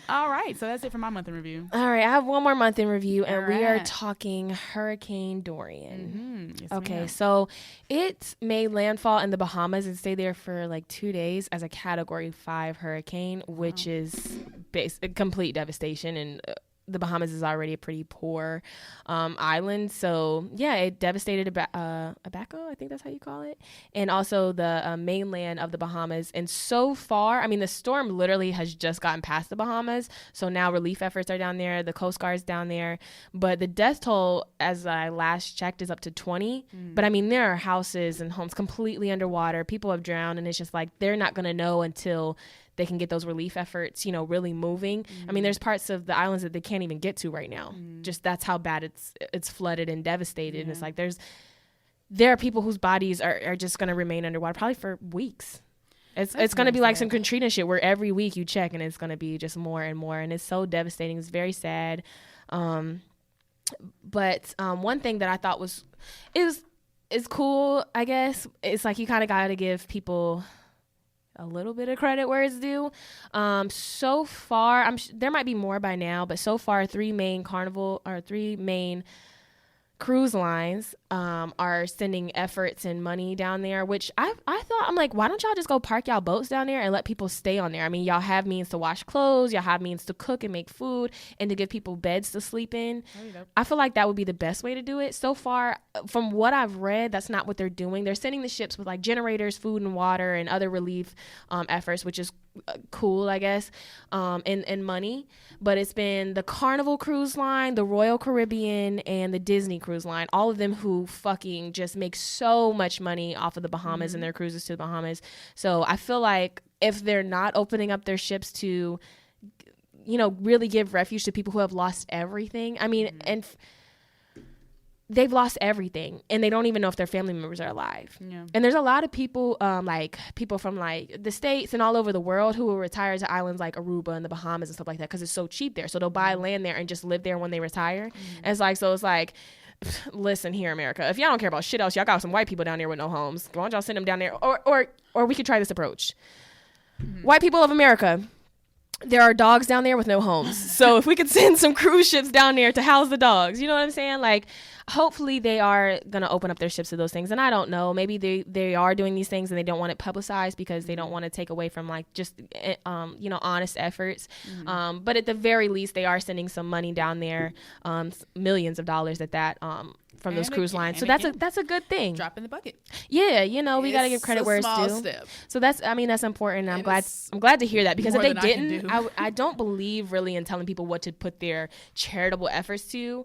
All right. So that's it for my month in review. All right. I have one more month in review, and we are right. talking Hurricane Dorian. Yes, Okay. ma'am. So it made landfall in the Bahamas and stayed there for like 2 days as a Category 5 hurricane, which is complete devastation. And the Bahamas is already a pretty poor island. So, yeah, it devastated Abaco, I think that's how you call it, and also the mainland of the Bahamas. And so far, I mean, the storm literally has just gotten past the Bahamas. So now relief efforts are down there. The Coast Guard's down there. But the death toll, as I last checked, is up to 20. But, I mean, there are houses and homes completely underwater. People have drowned, and it's just like they're not going to know until they can get those relief efforts, really moving. I mean, there's parts of the islands that they can't even get to right now. Just that's how bad it's flooded and devastated. And it's like there are people whose bodies are just going to remain underwater probably for weeks. It's going to be like some Katrina shit where every week you check and it's going to be just more and more. And it's so devastating. It's very sad. But one thing that I thought is cool, I guess. It's like you kind of got to give people a little bit of credit where it's due. So far, there might be more by now, but so far, 3 main cruise lines are sending efforts and money down there, which I thought, I'm like, why don't y'all just go park y'all boats down there and let people stay on there? I mean, y'all have means to wash clothes, y'all have means to cook and make food, and to give people beds to sleep in. I feel like that would be the best way to do it. So far, from what I've read, that's not what they're doing. They're sending the ships with like generators, food and water, and other relief efforts, which is cool, I guess, and money. But it's been the Carnival Cruise Line, the Royal Caribbean, and the Disney Cruise Line, all of them who fucking just make so much money off of the Bahamas and their cruises to the Bahamas. So I feel like if they're not opening up their ships to, really give refuge to people who have lost everything, I mean, and they've lost everything and they don't even know if their family members are alive. Yeah. And there's a lot of people, like people from like the States and all over the world who will retire to islands like Aruba and the Bahamas and stuff like that because it's so cheap there. So they'll buy land there and just live there when they retire. And it's like, listen here, America, if y'all don't care about shit else, y'all got some white people down there with no homes. Why don't y'all send them down there? Or we could try this approach. White people of America, there are dogs down there with no homes. So if we could send some cruise ships down there to house the dogs, you know what I'm saying? Like, hopefully they are going to open up their ships to those things. And I don't know, maybe they are doing these things and they don't want it publicized because they don't want to take away from like just, honest efforts. But at the very least, they are sending some money down there, millions of dollars at that, from those cruise lines. So that's a good thing. Drop in the bucket. Yeah, we got to give credit where it's due. Step. So that's important. I'm glad to hear that, because if they didn't, I don't believe really in telling people what to put their charitable efforts to,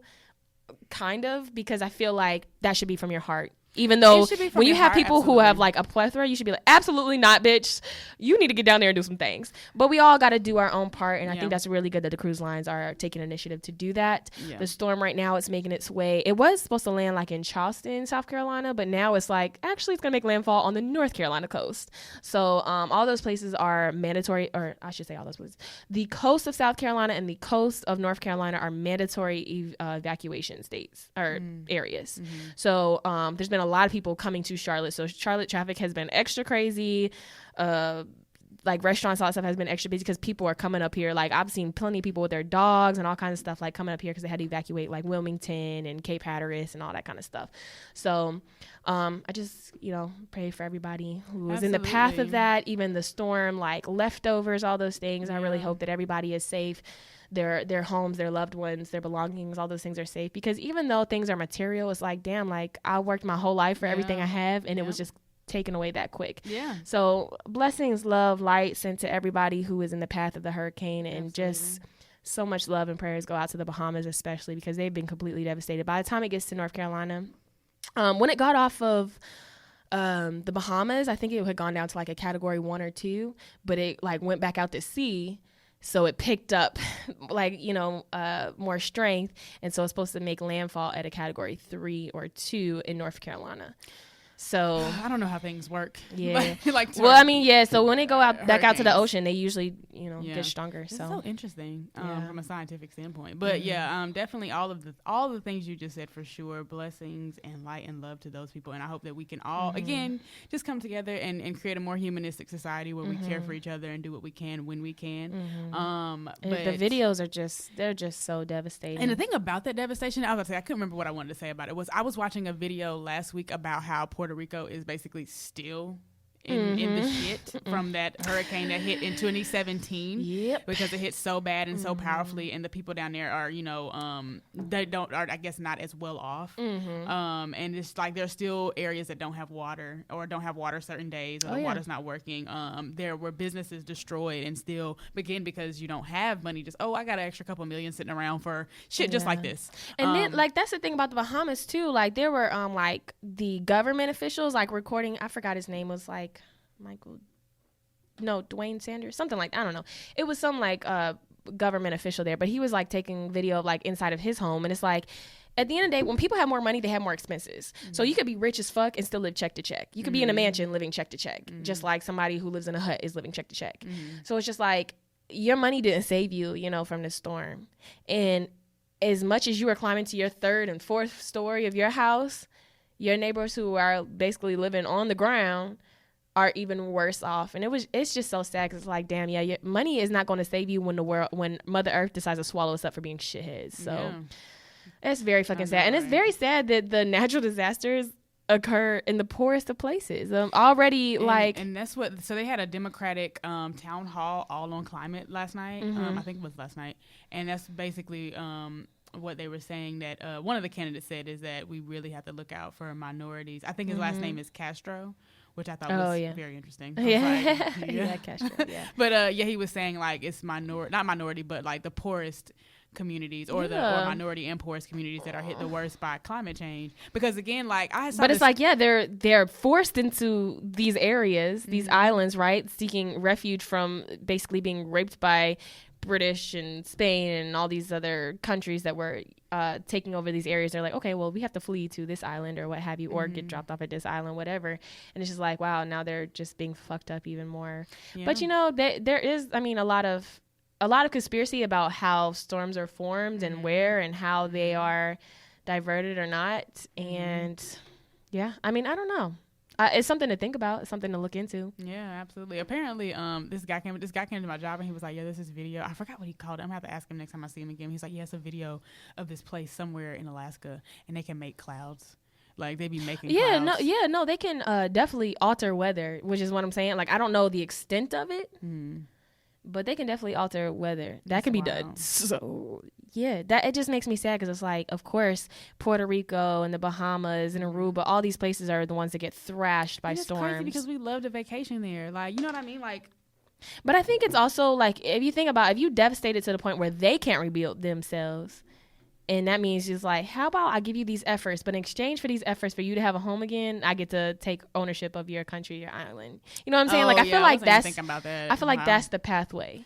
kind of, because I feel like that should be from your heart. Even though when you have people who have like a plethora, you should be like, absolutely not, bitch. You need to get down there and do some things. But we all got to do our own part. And I think that's really good that the cruise lines are taking initiative to do that. Yeah. The storm right now, it's making its way. It was supposed to land like in Charleston, South Carolina, but now it's like, actually it's going to make landfall on the North Carolina coast. So all those places are mandatory, or I should say all those places. The coast of South Carolina and the coast of North Carolina are mandatory evacuation states or areas. So there's been a lot of people coming to Charlotte. So Charlotte traffic has been extra crazy. Like restaurants, all that stuff has been extra busy because people are coming up here. Like I've seen plenty of people with their dogs and all kinds of stuff like coming up here because they had to evacuate like Wilmington and Cape Hatteras and all that kind of stuff. So I just, pray for everybody who is in the path of that, even the storm, like leftovers, all those things. I really hope that everybody is safe. Their homes, their loved ones, their belongings, all those things are safe, because even though things are material, it's like, damn, like I worked my whole life for everything I have, and it was just taken away that quick. Yeah. So blessings, love, light sent to everybody who is in the path of the hurricane, and just so much love and prayers go out to the Bahamas, especially because they've been completely devastated. By the time it gets to North Carolina, when it got off of the Bahamas, I think it had gone down to like a category 1 or 2, but it like went back out to sea. So it picked up like, more strength. And so it's supposed to make landfall at a category 3 or 2 in North Carolina. So I don't know how things work. Yeah. Well, I mean, yeah. So when they go out back out to the ocean, they usually, get stronger. It's so interesting from a scientific standpoint. But definitely all of the things you just said for sure. Blessings and light and love to those people. And I hope that we can all again just come together and create a more humanistic society where we care for each other and do what we can when we can. But the videos they're just so devastating. And the thing about that devastation, I couldn't remember what I wanted to say about it. I was watching a video last week about how Puerto Rico is basically still in the shit from that hurricane that hit in 2017. Yep. Because it hit so bad and so powerfully, and the people down there are, are I guess not as well off. And it's like there's still areas that don't have water or don't have water certain days, or the water's not working. There were businesses destroyed and still begin because you don't have money. Just I got an extra couple million sitting around for shit just like this. And then that's the thing about the Bahamas too. Like there were the government officials recording. I forgot his name was Dwayne Sanders, something like, I don't know. It was some government official there, but he was taking video of inside of his home. And it's at the end of the day, when people have more money, they have more expenses. So you could be rich as fuck and still live check to check. You could be in a mansion living check to check, just like somebody who lives in a hut is living check to check. So it's just your money didn't save you, from the storm. And as much as you are climbing to your third and fourth story of your house, your neighbors who are basically living on the ground are even worse off. And it's just so sad because it's damn, your money is not going to save you when Mother Earth decides to swallow us up for being shitheads. So it's very fucking sad. And it's very sad that the natural disasters occur in the poorest of places. And that's what, so they had a Democratic town hall all on climate last night. I think it was last night. And that's basically what they were saying that one of the candidates said is that we really have to look out for minorities. I think his last name is Castro, which I thought was very interesting. Castro, yeah. But he was saying it's not minority, but the poorest communities or the minority and poorest communities that are hit the worst by climate change. Because again, I saw they're forced into these areas, these islands, right, seeking refuge from basically being raped by British and Spain and all these other countries that were taking over these areas. They're okay, well, we have to flee to this island or what have you, or get dropped off at this island, whatever. And it's just wow, now they're just being fucked up even more. But there is, a lot of conspiracy about how storms are formed and where and how they are diverted or not. And I don't know. It's something to think about. It's something to look into. Yeah, absolutely. Apparently, this guy came to my job and he was like, there's this video. I forgot what he called it. I'm going to have to ask him next time I see him again. He's like, it's a video of this place somewhere in Alaska and they can make clouds. They be making clouds. They can definitely alter weather, which is what I'm saying. I don't know the extent of it, but they can definitely alter weather. That can be done. So it just makes me sad because it's of course, Puerto Rico and the Bahamas and Aruba, all these places are the ones that get thrashed by storms. It's crazy because we love to vacation there. You know what I mean? But I think it's also if you think about, if you devastate it to the point where they can't rebuild themselves, and that means just how about I give you these efforts, but in exchange for these efforts for you to have a home again, I get to take ownership of your country, your island. You know what I'm saying? I feel that's the pathway.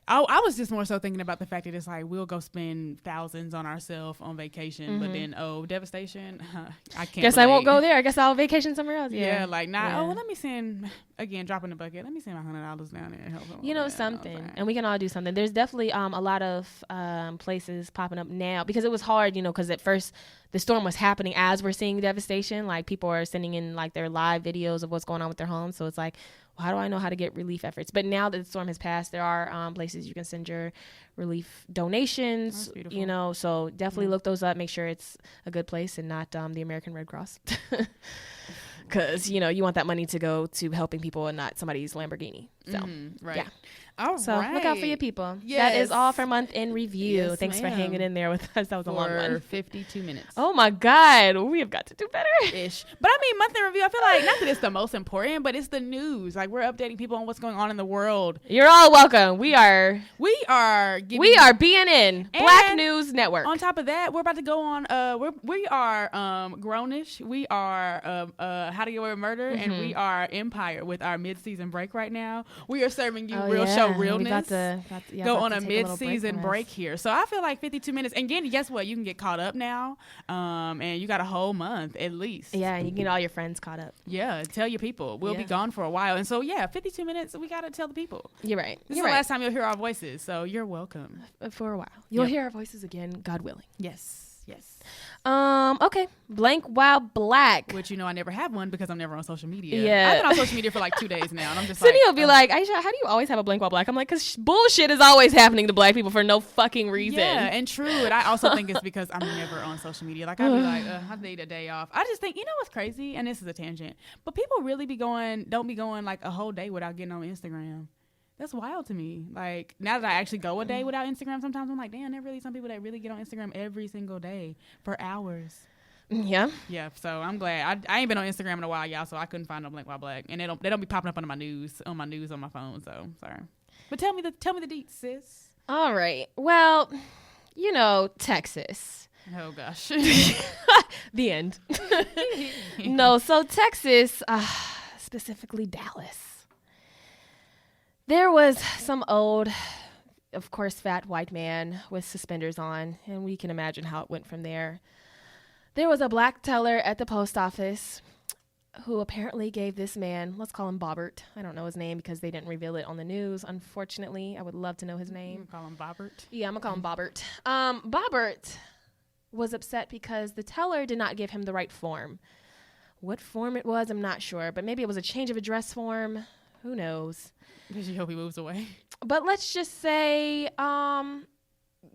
I was just more so thinking about the fact that it's we'll go spend thousands on ourselves on vacation, but then devastation. I can't. Guess I won't go there. I guess I'll vacation somewhere else. Yeah, well, let me send drop in the bucket. Let me send my $100 down there and help them. Something, and we can all do something. There's definitely a lot of places popping up now because it was hard, because at first the storm was happening as we're seeing devastation. People are sending in their live videos of what's going on with their homes. So it's how do I know how to get relief efforts? But now that the storm has passed, there are places you can send your relief donations, so definitely look those up. Make sure it's a good place and not the American Red Cross. Because, you want that money to go to helping people and not somebody's Lamborghini. So, right. Yeah. All so right. Look out for your people. Yes. That is all for Month in Review. Yes, Thanks for hanging in there with us. That was a long one. 52 minutes. Oh my God. We have got to do better. Ish. But Month in Review, I feel not that it's the most important, but it's the news. We're updating people on what's going on in the world. You're all welcome. We are BNN, Black News Network. On top of that, we're about to go on, we are Grownish. We are How to Get Away with Murder, and we are Empire with our mid-season break right now. We are serving you real show realness. We got to go on a mid-season break here. So I feel like 52 minutes. And again, guess what? You can get caught up now. And you got a whole month at least. Yeah, and you can get all your friends caught up. Yeah, tell your people. We'll be gone for a while. And so, 52 minutes, we got to tell the people. You're right. This is the last time you'll hear our voices. So you're welcome. For a while. You'll hear our voices again, God willing. Yes. Okay. Blank while black. Which, I never have one because I'm never on social media. Yeah. I've been on social media for like 2 days now. And I'm just Sydney will be like, Aisha, how do you always have a blank while black? I'm like, because bullshit is always happening to black people for no fucking reason. Yeah, and true. And I also think it's because I'm never on social media. Like, I'd be like, I need a day off. I just think, what's crazy? And this is a tangent. But people really don't be going like a whole day without getting on Instagram. That's wild to me. Like, now that I actually go a day without Instagram, sometimes I'm like, damn, there are really some people that really get on Instagram every single day for hours. Yeah. Yeah. So I'm glad. I ain't been on Instagram in a while, y'all. So I couldn't find no blank while black, and they don't be popping up on my news on my phone. So sorry. But tell me the deets, sis. All right. Well, Texas. Oh gosh. The end. No. So Texas, specifically Dallas. There was some old, of course, fat white man with suspenders on, and we can imagine how it went from there. There was a black teller at the post office who apparently gave this man, let's call him Bobbert. I don't know his name because they didn't reveal it on the news, unfortunately. I would love to know his name. Call him Bobbert? Yeah, I'm going to call him Bobbert. Bobbert was upset because the teller did not give him the right form. What form it was, I'm not sure, but maybe it was a change of address form. Who knows? Because you hope he moves away. But let's just say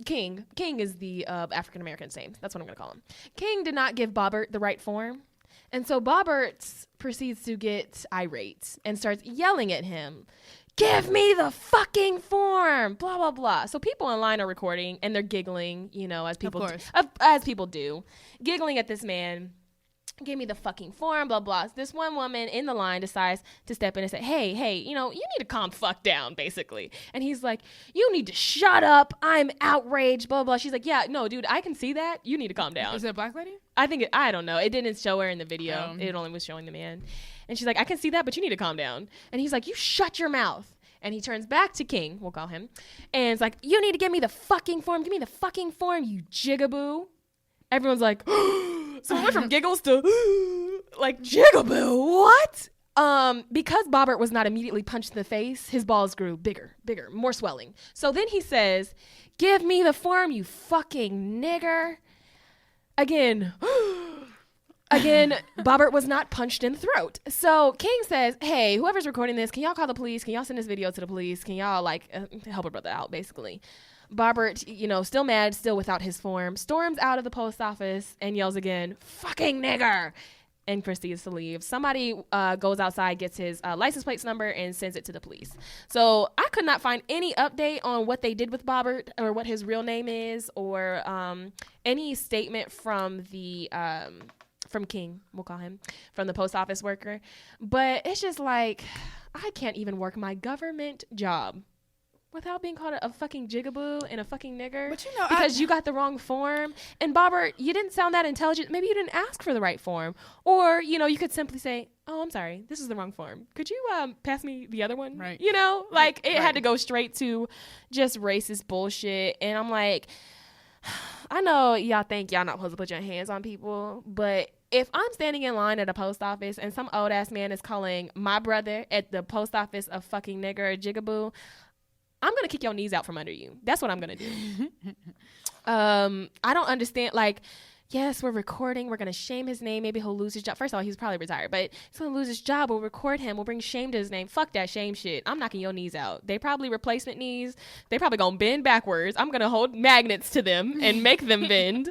King. King is the African-American's name. That's what I'm going to call him. King did not give Bobbert the right form. And so Bobbert proceeds to get irate and starts yelling at him. Give me the fucking form, blah, blah, blah. So people online are recording and they're giggling, as people do, giggling at this man. Give me the fucking form, blah, blah. This one woman in the line decides to step in and say, hey, you need to calm fuck down, basically. And he's like, you need to shut up. I'm outraged, blah, blah. She's like, yeah, no, dude, I can see that. You need to calm down. Is it a black lady? I don't know. It didn't show her in the video. It only was showing the man. And she's like, I can see that, but you need to calm down. And he's like, you shut your mouth. And he turns back to King, we'll call him. And it's like, you need to give me the fucking form. Give me the fucking form, you jigaboo. Everyone's like, so it went from giggles to like, jigaboo, what? Because Bobbert was not immediately punched in the face, his balls grew bigger, more swelling. So then he says, give me the form, you fucking nigger. Again, Bobbert was not punched in the throat. So King says, hey, whoever's recording this, can y'all call the police? Can y'all send this video to the police? Can y'all help a brother out, basically? Bobbert, still mad, still without his form, storms out of the post office and yells again, fucking nigger, and proceeds to leave. Somebody goes outside, gets his license plate number, and sends it to the police. So I could not find any update on what they did with Bobbert or what his real name is or any statement from the from King, we'll call him, from the post office worker. But it's just like, I can't even work my government job without being called a fucking jigaboo and a fucking nigger. But because you got the wrong form. And Bobbert, you didn't sound that intelligent. Maybe you didn't ask for the right form. Or, you could simply say, oh, I'm sorry, this is the wrong form. Could you pass me the other one? Right. It had to go straight to just racist bullshit. And I'm like, I know y'all think y'all not supposed to put your hands on people, but if I'm standing in line at a post office and some old ass man is calling my brother at the post office a fucking nigger or jigaboo, I'm going to kick your knees out from under you. That's what I'm going to do. I don't understand. Like, yes, we're recording. We're going to shame his name. Maybe he'll lose his job. First of all, he's probably retired, but he's going to lose his job. We'll record him. We'll bring shame to his name. Fuck that shame shit. I'm knocking your knees out. They probably replacement knees. They probably going to bend backwards. I'm going to hold magnets to them and make them bend.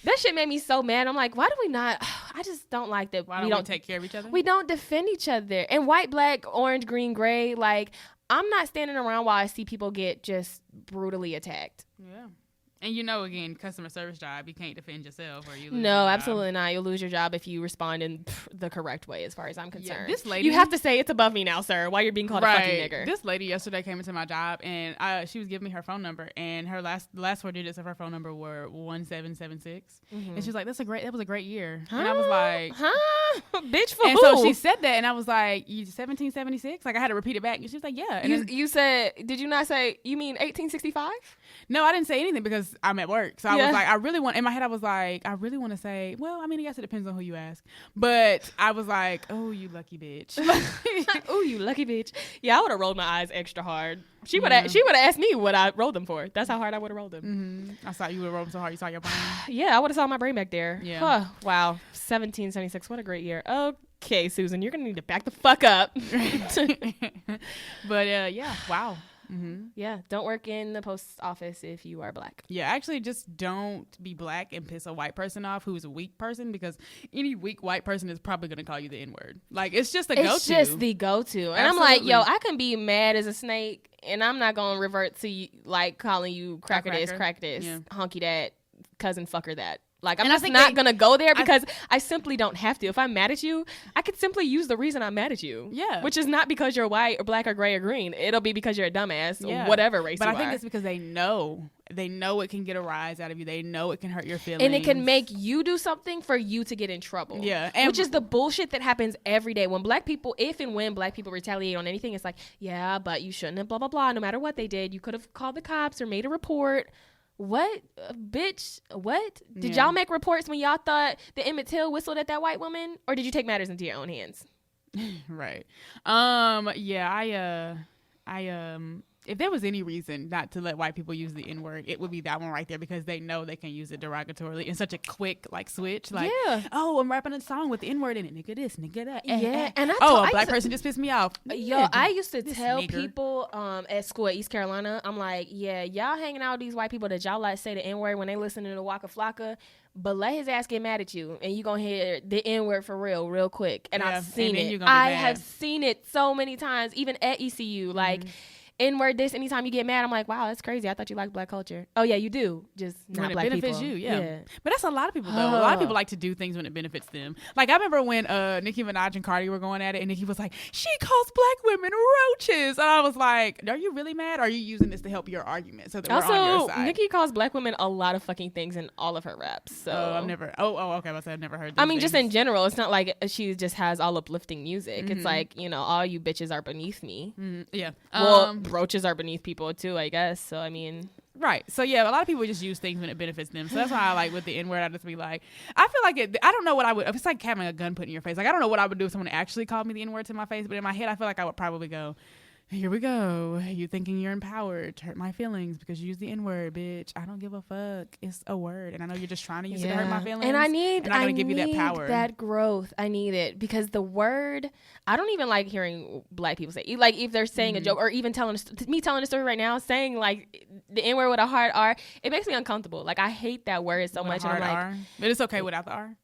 That shit made me so mad. I'm like, why do we not? I just don't like that. Why don't we take care of each other? We don't defend each other. And white, black, orange, green, gray, like, I'm not standing around while I see people get just brutally attacked. Yeah. And again, customer service job, you can't defend yourself or you lose No, your job. absolutely not. You'll lose your job if you respond in the correct way, as far as I'm concerned. This lady, you have to say it's above me now, sir, while you're being called a fucking nigger. This lady yesterday came into my job and she was giving me her phone number, and her last 4 digits of her phone number were 1776. And she was like, that was a great year. And I was like, bitch, for and who? so she said that, and I was like, 1776? Like, I had to repeat it back, and she was like, yeah. And you said, did you not say, you mean 1865? No, I didn't say anything because I'm at work. So I was like, in my head, I was like, I really want to say, well, I mean, I guess it depends on who you ask. But I was like, oh, you lucky bitch. Oh, you lucky bitch. Yeah, I would have rolled my eyes extra hard. She would have asked me what I rolled them for. That's how hard I would have rolled them. Mm-hmm. I saw you would have rolled them so hard you saw your brain. Yeah, I would have saw my brain back there. Yeah. Huh, wow. 1776. What a great year. Okay, Susan, you're going to need to back the fuck up. But yeah, wow. Mm-hmm. Yeah, don't work in the post office if you are black. Yeah, actually just don't be black and piss a white person off who's a weak person, because any weak white person is probably going to call you the N-word. Like, it's just go-to. It's just the go-to. And Absolutely. I'm like, yo, I can be mad as a snake and I'm not going to revert to you, like calling you cracker this, honky that, cousin fucker that. Like, I'm just not going to go there because I simply don't have to. If I'm mad at you, I could simply use the reason I'm mad at you. Yeah. Which is not because you're white or black or gray or green. It'll be because you're a dumbass or whatever race you are. But I think it's because they know it can get a rise out of you. They know it can hurt your feelings. And it can make you do something for you to get in trouble. Yeah. Which is the bullshit that happens every day. When black people, if and when black people retaliate on anything, it's like, yeah, but you shouldn't have blah, blah, blah. No matter what they did, you could have called the cops or made a report. What? Bitch, what? Did y'all make reports when y'all thought the Emmett Till whistled at that white woman? Or did you take matters into your own hands? Right. Yeah, if there was any reason not to let white people use the N-word, it would be that one right there, because they know they can use it derogatorily in such a quick switch. Like, oh, I'm rapping a song with the N-word in it. Nigga this, nigga that. Yeah. And a black person just pissed me off. Yo, I used to tell people at school at East Carolina, I'm like, yeah, y'all hanging out with these white people that y'all like say the N-word when they listen to the Waka Flocka, but let his ass get mad at you and you gonna hear the N-word for real quick. And I've seen it. I have seen it so many times, even at ECU. Like, N-word this, anytime you get mad, I'm like, wow, that's crazy. I thought you liked black culture. Oh, yeah, you do. Just not when black people. It benefits you, yeah. But that's a lot of people, though. A lot of people like to do things when it benefits them. Like, I remember when Nicki Minaj and Cardi were going at it, and Nicki was like, she calls black women roaches. And I was like, are you really mad? Or are you using this to help your argument so that we're on your side? Nicki calls black women a lot of fucking things in all of her raps. So I've never, okay, I've never heard I mean, just in general, it's not like she just has all uplifting music. It's like, all you bitches are beneath me. Yeah. Well, roaches are beneath people too, I guess. So I mean, right. So yeah, a lot of people just use things when it benefits them. So that's why I like with the N-word, I just be like, I feel like I don't know what I would. It's like having a gun put in your face. Like, I don't know what I would do if someone actually called me the N-word to my face, but in my head, I feel like I would probably go, here we go. You thinking you're empowered to hurt my feelings because you use the N-word, bitch. I don't give a fuck. It's a word, and I know you're just trying to use it to hurt my feelings. And I'm not gonna give you that power. That growth. I need it because the word. I don't even like hearing black people say, like, if they're saying a joke or even telling a story right now, saying like the N-word with a hard R. It makes me uncomfortable. Like, I hate that word so much. And I'm like, R. But it's okay without the R.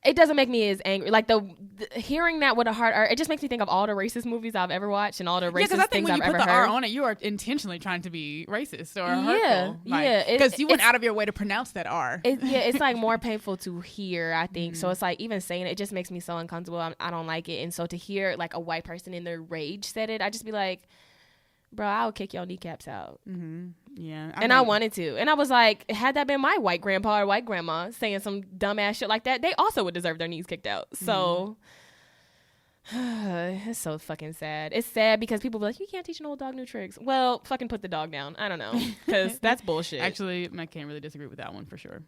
It doesn't make me as angry. Like, the hearing that with a hard R, it just makes me think of all the racist movies I've ever watched and all the racist things I've ever heard. Yeah, because I think when you put the R on it, you are intentionally trying to be racist or hurtful. Because you went out of your way to pronounce that R. It's like more painful to hear, I think. So it's like, even saying it just makes me so uncomfortable. I don't like it. And so to hear like a white person in their rage said it, I just be like, bro, I'll kick your kneecaps out. Yeah. I wanted to. And I was like, had that been my white grandpa or white grandma saying some dumbass shit like that, they also would deserve their knees kicked out. So it's so fucking sad. It's sad because people be like, you can't teach an old dog new tricks. Well, fucking put the dog down. I don't know. Because that's bullshit. Actually, I can't really disagree with that one for sure.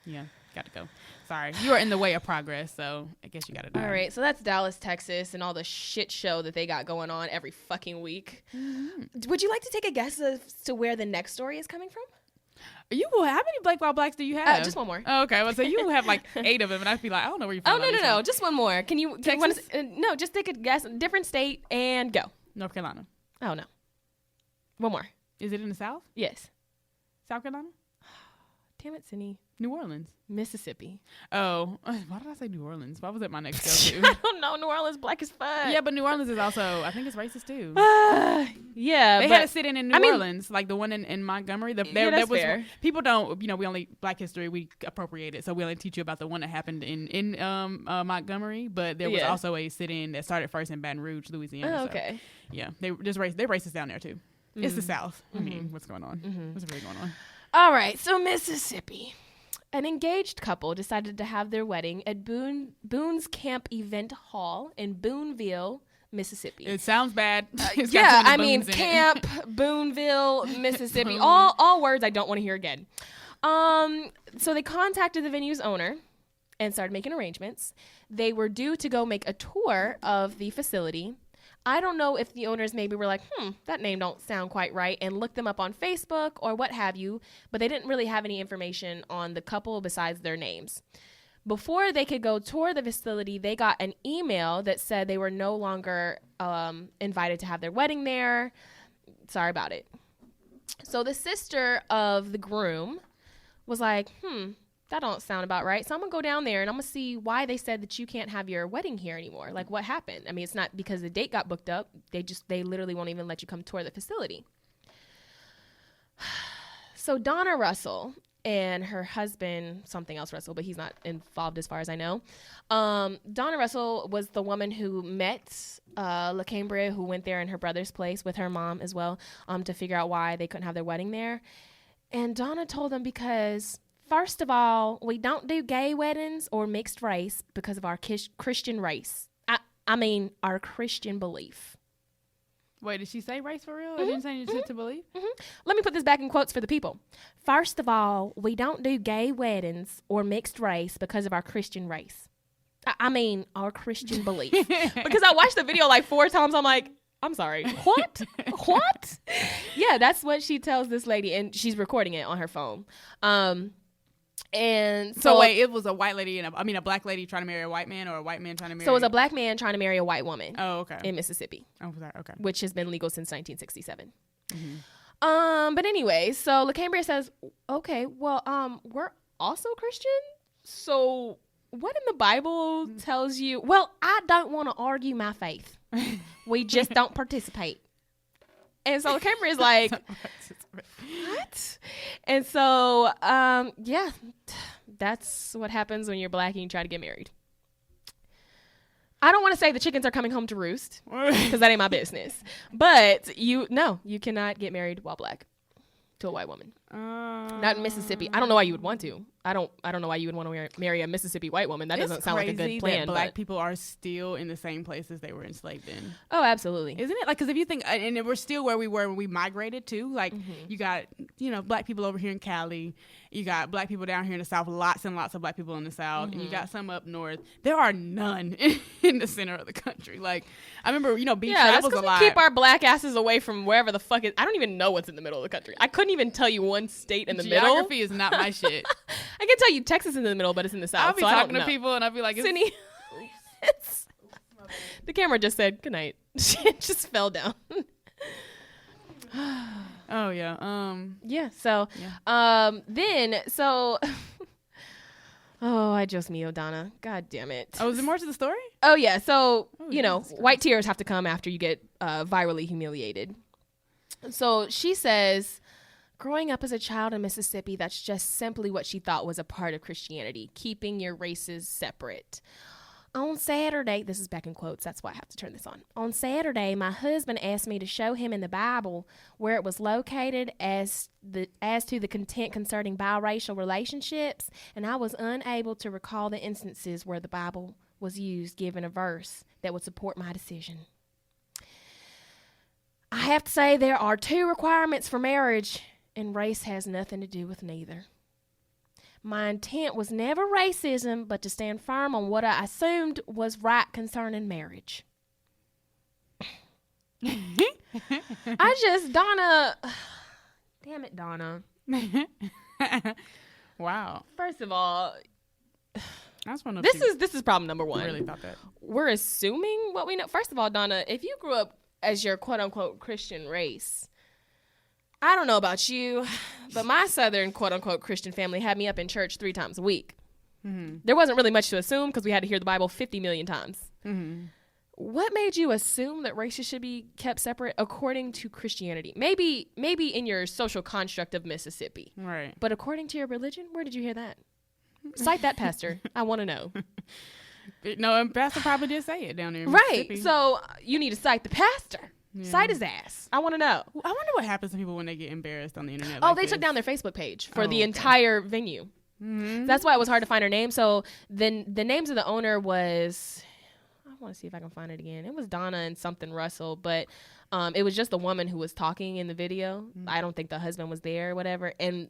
Yeah. Got to go. Sorry. You are in the way of progress, so I guess you got to do it. All right. So that's Dallas, Texas, and all the shit show that they got going on every fucking week. Would you like to take a guess as to where the next story is coming from? How many Blake While Blacks do you have? Just one more. Oh, okay. Well, so you have like 8 of them, and I'd be like, I don't know where you found no. Just one more. Can you want to, no, just take a guess. Different state and go. North Carolina. Oh, no. One more. Is it in the South? Yes. South Carolina? Damn Damn it, Cindy. New Orleans. Mississippi. Oh, why did I say New Orleans? Why was it my next go-to? I don't know. New Orleans black as fuck. Yeah, but New Orleans is also, I think it's racist too. Yeah. They had a sit-in New mean, Orleans, like the one in Montgomery. that's fair. People don't, we only, Black history, we appropriate it. So we only teach you about the one that happened in Montgomery. But there was also a sit-in that started first in Baton Rouge, Louisiana. Oh, okay. So, yeah, they're racist down there too. It's the South. I mean, what's going on? What's really going on? All right, so Mississippi. An engaged couple decided to have their wedding at Boone's Camp Event Hall in Booneville, Mississippi. It sounds bad. Yeah, I mean, Camp, Booneville, Mississippi, all words I don't want to hear again. So they contacted the venue's owner and started making arrangements. They were due to go make a tour of the facility. I don't know if the owners maybe were like, that name don't sound quite right, and looked them up on Facebook or what have you, but they didn't really have any information on the couple besides their names. Before they could go tour the facility, they got an email that said they were no longer invited to have their wedding there. Sorry about it. So the sister of the groom was like, that don't sound about right. So I'm going to go down there and I'm going to see why they said that you can't have your wedding here anymore. Like, what happened? I mean, it's not because the date got booked up. They literally won't even let you come tour the facility. So Donna Russell and her husband, something else Russell, but he's not involved as far as I know. Donna Russell was the woman who met LaCambria, who went there in her brother's place with her mom as well, to figure out why they couldn't have their wedding there. And Donna told them because... First of all, we don't do gay weddings or mixed race because of our Christian race. I mean, our Christian belief. Wait, did she say race for real? Or didn't say to believe? Let me put this back in quotes for the people. First of all, we don't do gay weddings or mixed race because of our Christian race. I mean, our Christian belief. Because I watched the video like 4 times. I'm like, I'm sorry. What? What? Yeah, that's what she tells this lady. And she's recording it on her phone. And so wait, it was a white lady and a black lady trying to marry a white man, or a white man trying to marry. So it was a black man trying to marry a white woman. Oh, okay. In Mississippi. Oh, okay. Which has been legal since 1967. But anyway, so LaCambria says, okay, well, we're also Christian. So what in the Bible tells you? Well, I don't want to argue my faith. We just don't participate. And so LaCambria is like, what? And so, yeah, that's what happens when you're black and you try to get married. I don't want to say the chickens are coming home to roost because that ain't my business. But you cannot get married while black to a white woman. Not in Mississippi. I don't know why you would want to. I don't know why you would want to marry a Mississippi white woman. That doesn't sound like a good plan. That black people are still in the same places they were enslaved in. Oh, absolutely. Isn't it? Like, because if you think, and we're still where we were when we migrated too. Like, you got, black people over here in Cali. You got black people down here in the South. Lots and lots of black people in the South. And you got some up north. There are none in the center of the country. Like, I remember, beach travels a lot. We keep our black asses away from wherever the fuck is. I don't even know what's in the middle of the country. I couldn't even tell you one state in the middle. Geography is not my shit. I can tell you Texas is in the middle, but it's in the South. I'll be talking to people and I'll be like, Cindy, the camera just said good night. She just fell down. Oh yeah. Yeah. So, oh, I just me, Donna. God damn it. Oh, is there more to the story? Oh yeah. So white tears have to come after you get virally humiliated. So she says, growing up as a child in Mississippi, that's just simply what she thought was a part of Christianity, keeping your races separate. On Saturday, this is back in quotes, that's why I have to turn this on. On Saturday, my husband asked me to show him in the Bible where it was located as to the content concerning biracial relationships, and I was unable to recall the instances where the Bible was used, given a verse that would support my decision. I have to say there are 2 requirements for marriage, and race has nothing to do with neither. My intent was never racism, but to stand firm on what I assumed was right concerning marriage. Donna, damn it, Donna. Wow. First of all, that's one of this is problem number 1. I really thought that. We're assuming what we know. First of all, Donna, if you grew up as your quote unquote Christian race, I don't know about you, but my Southern quote-unquote Christian family had me up in church 3 times a week. Mm-hmm. There wasn't really much to assume because we had to hear the Bible 50 million times. Mm-hmm. What made you assume that races should be kept separate according to Christianity? Maybe in your social construct of Mississippi. Right. But according to your religion, where did you hear that? Cite that pastor. I want to know. No, and pastor probably did say it down there in right. Mississippi. So you need to cite the pastor. Yeah. Cite his ass. I want to know. I wonder what happens to people when they get embarrassed on the internet. Oh, they took down their Facebook page for the entire venue. Mm-hmm. That's why it was hard to find her name. So then the names of the owner was... I want to see if I can find it again. It was Donna and something Russell, but it was just the woman who was talking in the video. Mm-hmm. I don't think the husband was there or whatever. And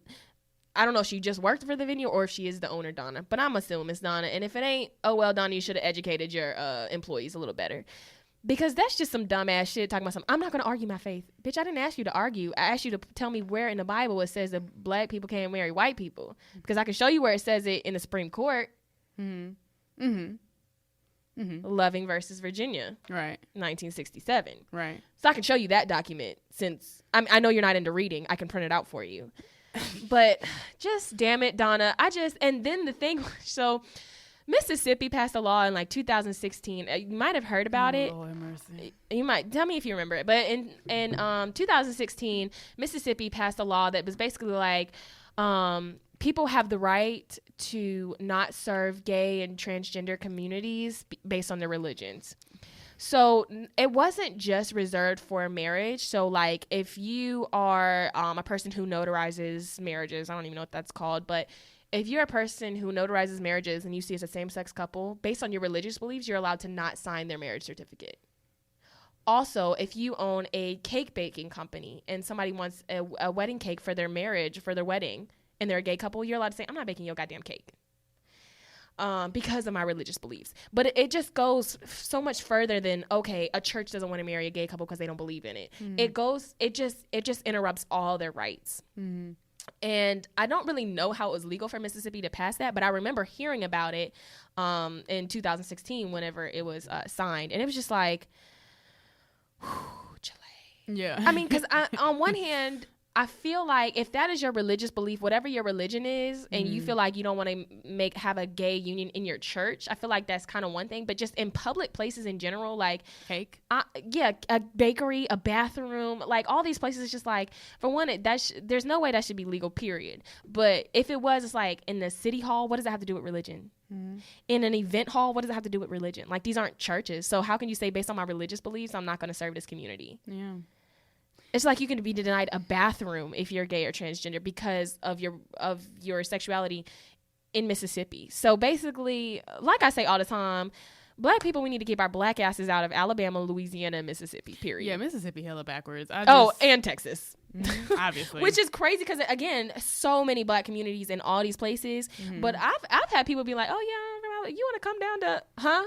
I don't know if she just worked for the venue or if she is the owner, Donna. But I'm assuming it's Donna. And if it ain't, oh, well, Donna, you should have educated your employees a little better. Because that's just some dumbass shit talking about something. I'm not going to argue my faith. Bitch, I didn't ask you to argue. I asked you to tell me where in the Bible it says that black people can't marry white people. Because I can show you where it says it in the Supreme Court. Mm-hmm. Mm-hmm. Mm-hmm. Loving versus Virginia, right? 1967, right? So I can show you that document since I know you're not into reading. I can print it out for you, but just damn it, Donna. And then the thing, so Mississippi passed a law in like 2016. You might have heard about it. Lord mercy. You might tell me if you remember it. But in 2016, Mississippi passed a law that was basically like. People have the right to not serve gay and transgender communities based on their religions. So it wasn't just reserved for marriage. So like if you are a person who notarizes marriages, I don't even know what that's called, but if you're a person who notarizes marriages and you see as a same-sex couple, based on your religious beliefs, you're allowed to not sign their marriage certificate. Also, if you own a cake baking company and somebody wants a wedding cake for their marriage, for their wedding, and they're a gay couple, you're allowed to say, I'm not baking your goddamn cake because of my religious beliefs. But it just goes so much further than, okay, a church doesn't want to marry a gay couple because they don't believe in it. Mm-hmm. It just interrupts all their rights. Mm-hmm. And I don't really know how it was legal for Mississippi to pass that, but I remember hearing about it in 2016 whenever it was signed. And it was just like, Chile. Yeah. I mean, because on one hand, I feel like if that is your religious belief, whatever your religion is, and you feel like you don't want to have a gay union in your church, I feel like that's kind of one thing. But just in public places in general, like cake, a bakery, a bathroom, like all these places, it's just like, for one, there's no way that should be legal, period. But if it was, it's like in the city hall, what does that have to do with religion? Mm-hmm. In an event hall, what does it have to do with religion? Like these aren't churches, so how can you say based on my religious beliefs, I'm not going to serve this community? Yeah. It's like you can be denied a bathroom if you're gay or transgender because of your sexuality in Mississippi. So basically, like I say all the time, black people, we need to keep our black asses out of Alabama, Louisiana, and Mississippi, period. Yeah, Mississippi hella backwards. And Texas. Obviously. Which is crazy because, again, so many black communities in all these places. Mm-hmm. But I've had people be like, oh, yeah, you want to come down to, huh?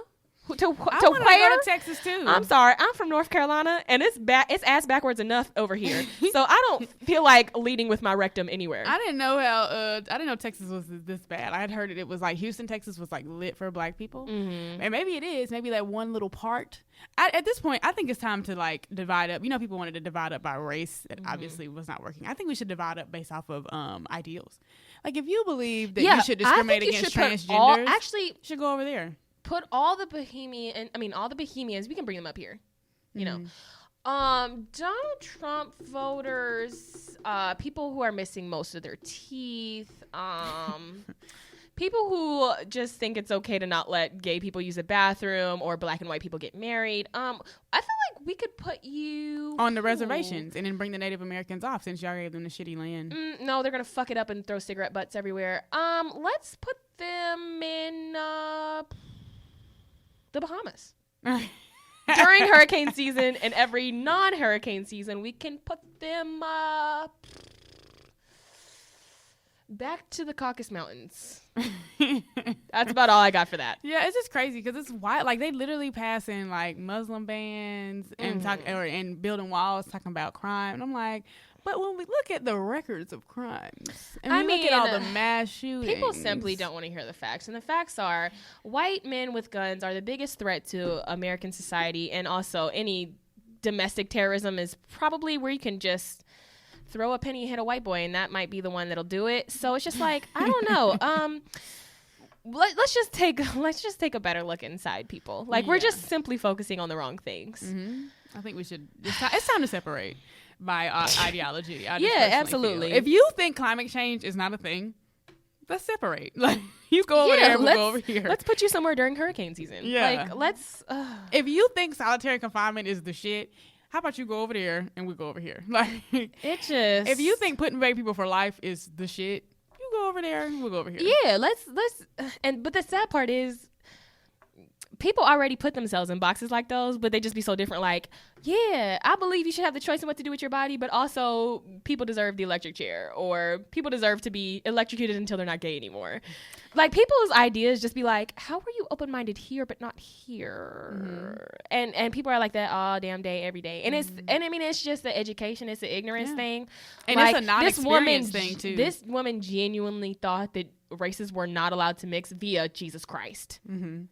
To I want to go to Texas too. I'm sorry, I'm from North Carolina, and it's ass backwards enough over here. So I don't feel like leading with my rectum anywhere. I didn't know Texas was this bad. I had heard it was like Houston, Texas was like lit for black people, and maybe it is. Maybe that one little part. At this point, I think it's time to like divide up. You know, people wanted to divide up by race. That obviously was not working. I think we should divide up based off of ideals. Like if you believe that you should discriminate against transgenders, actually, you should go over there. Put all the Bohemians, we can bring them up here, you know. Donald Trump voters, people who are missing most of their teeth, people who just think it's okay to not let gay people use a bathroom or black and white people get married. I feel like we could put you on the reservations and then bring the Native Americans off since y'all gave them the shitty land. No, they're gonna fuck it up and throw cigarette butts everywhere. Let's put them in the Bahamas. During hurricane season and every non-hurricane season, we can put them back to the Caucasus Mountains. That's about all I got for that. Yeah, it's just crazy because it's wild. Like they literally passing like Muslim bans and and building walls talking about crime. And I'm like, but when we look at the records of crimes and we look at all the mass shootings, people simply don't want to hear the facts. And the facts are white men with guns are the biggest threat to American society. And also any domestic terrorism is probably where you can just throw a penny and hit a white boy, and that might be the one that'll do it. So it's just like, I don't know. Let's just take a better look inside people. Like, we're just simply focusing on the wrong things. Mm-hmm. I think we should. It's time to separate by ideology. Yeah, absolutely. If you think climate change is not a thing, let's separate. Like, you go over there, we'll go over here. Let's put you somewhere during hurricane season. Yeah. Like, let's. If you think solitary confinement is the shit, how about you go over there and we go over here? Like, it just. If you think putting away people for life is the shit, you go over there and we'll go over here. Yeah, let's. But the sad part is, people already put themselves in boxes like those, but they just be so different. Like, yeah, I believe you should have the choice of what to do with your body, but also people deserve the electric chair, or people deserve to be electrocuted until they're not gay anymore. Like, people's ideas just be like, how are you open-minded here but not here? Mm-hmm. And people are like that all damn day, every day. And it's just the education, it's the ignorance thing. And like, it's a non-experience thing too. This woman genuinely thought that races were not allowed to mix via Jesus Christ. Mm-hmm.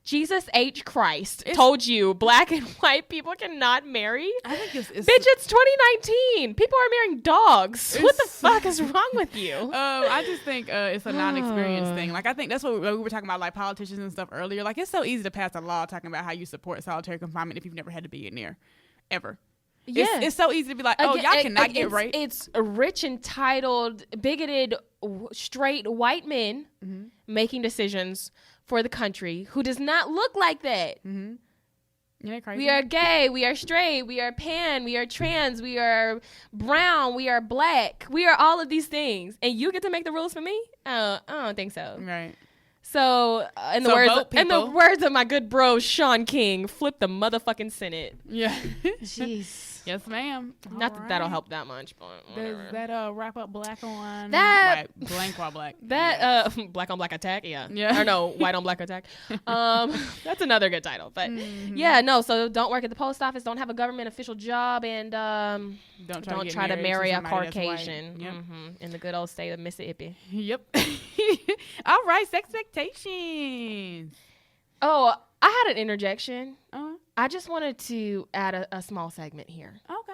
Jesus H. Christ told you black and white people cannot marry. I think it's bitch, it's 2019. People are marrying dogs. What the fuck is wrong with you? I just think it's a non-experience thing. Like, I think that's what we were talking about, like politicians and stuff earlier. Like, it's so easy to pass a law talking about how you support solitary confinement if you've never had to be in there, ever. Yeah, it's so easy to be like, oh, y'all cannot get raped. It's rich, entitled, bigoted, straight white men making decisions for the country who does not look like that. Mm-hmm. Yeah, crazy. We are gay, we are straight, we are pan, we are trans, we are brown, we are black, we are all of these things, and you get to make the rules for me? I don't think so. Right. So, in the words of my good bro Sean King, flip the motherfucking Senate. Yeah. Jeez. Yes, ma'am. Not that that'll help that much, but whatever. Does that wrap up black on that blank while black? That black on black attack, yeah. Or no, white on black attack. That's another good title, but yeah, no. So don't work at the post office. Don't have a government official job, and don't try to marry a Caucasian. Yep. In the good old state of Mississippi. Yep. All right, Sexpectations. Oh, I had an interjection. I just wanted to add a small segment here. Okay.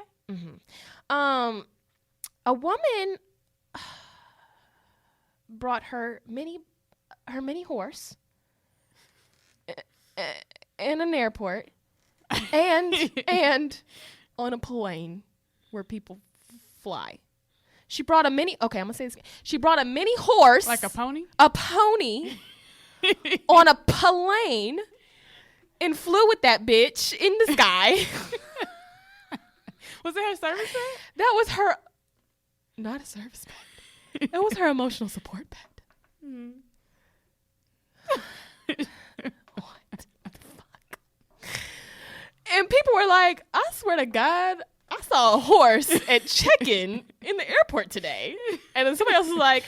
Mm-hmm. A woman brought her mini horse in an airport and on a plane where people fly. She brought a mini. Okay, I'm gonna say this again. She brought a mini horse, like a pony. A pony on a plane. And flew with that bitch in the sky. Was it her service pet? That was her. Not a service pet. That was her emotional support pet. What the fuck? And people were like, I swear to God, I saw a horse at check-in in the airport today. And then somebody else was like,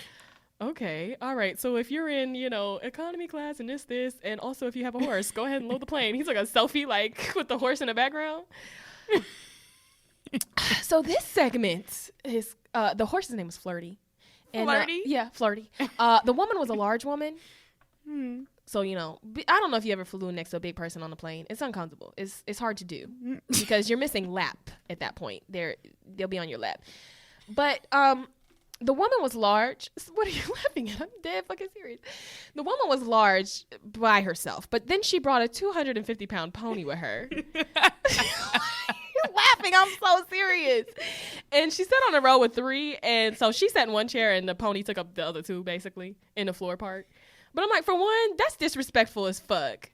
okay, all right. So if you're in, economy class and this, and also if you have a horse, go ahead and load the plane. He's like a selfie, like with the horse in the background. So this segment is, the horse's name was Flirty. And, Flirty? Yeah, Flirty. The woman was a large woman. So, I don't know if you ever flew next to a big person on the plane. It's uncomfortable. It's hard to do because you're missing lap at that point. They'll be on your lap. But, the woman was large. What are you laughing at? I'm dead fucking serious. The woman was large by herself, but then she brought a 250-pound pony with her. You're laughing. I'm so serious. And she sat on the row with 3, and so she sat in one chair, and the pony took up the other 2, basically, in the floor part. But I'm like, for one, that's disrespectful as fuck.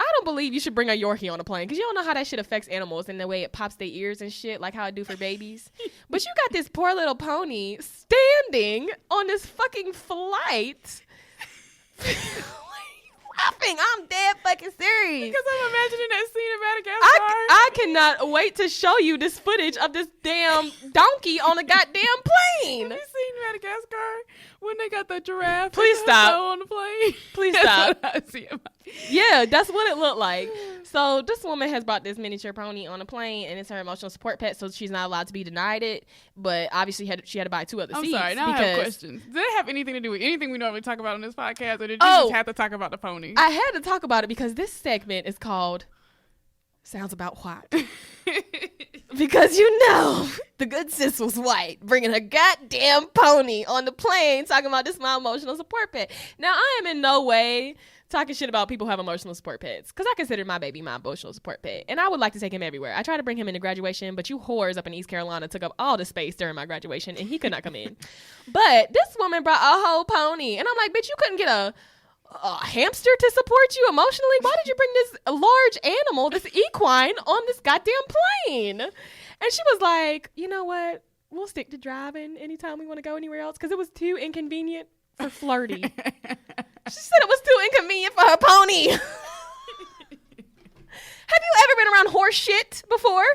I don't believe you should bring a Yorkie on a plane because you don't know how that shit affects animals and the way it pops their ears and shit, like how it do for babies. But you got this poor little pony standing on this fucking flight. Laughing. I'm dead fucking serious. Because I'm imagining that scene in Madagascar. I cannot wait to show you this footage of this damn donkey on a goddamn plane. Have you seen Madagascar when they got the giraffe? Please stop. On the plane. Please stop. I see it. Yeah, that's what it looked like. So this woman has brought this miniature pony on a plane, and it's her emotional support pet, so she's not allowed to be denied it. But obviously, she had to buy 2 other seats. I'm sorry. Now I have questions. Did it have anything to do with anything we normally talk about on this podcast, or did you just have to talk about the pony? I had to talk about it because this segment is called Sounds About What? Because the good sis was white, bringing a goddamn pony on the plane, talking about this my emotional support pet. Now, I am in no way talking shit about people who have emotional support pets, because I consider my baby my emotional support pet, and I would like to take him everywhere. I tried to bring him into graduation, but you whores up in East Carolina took up all the space during my graduation, and he could not come in. But this woman brought a whole pony, and I'm like, bitch, you couldn't get a hamster to support you emotionally? Why did you bring this large animal, this equine, on this goddamn plane? And she was like, you know what? We'll stick to driving anytime we want to go anywhere else, because it was too inconvenient for Flirty. She said it was too inconvenient for her pony. Have you ever been around horse shit before?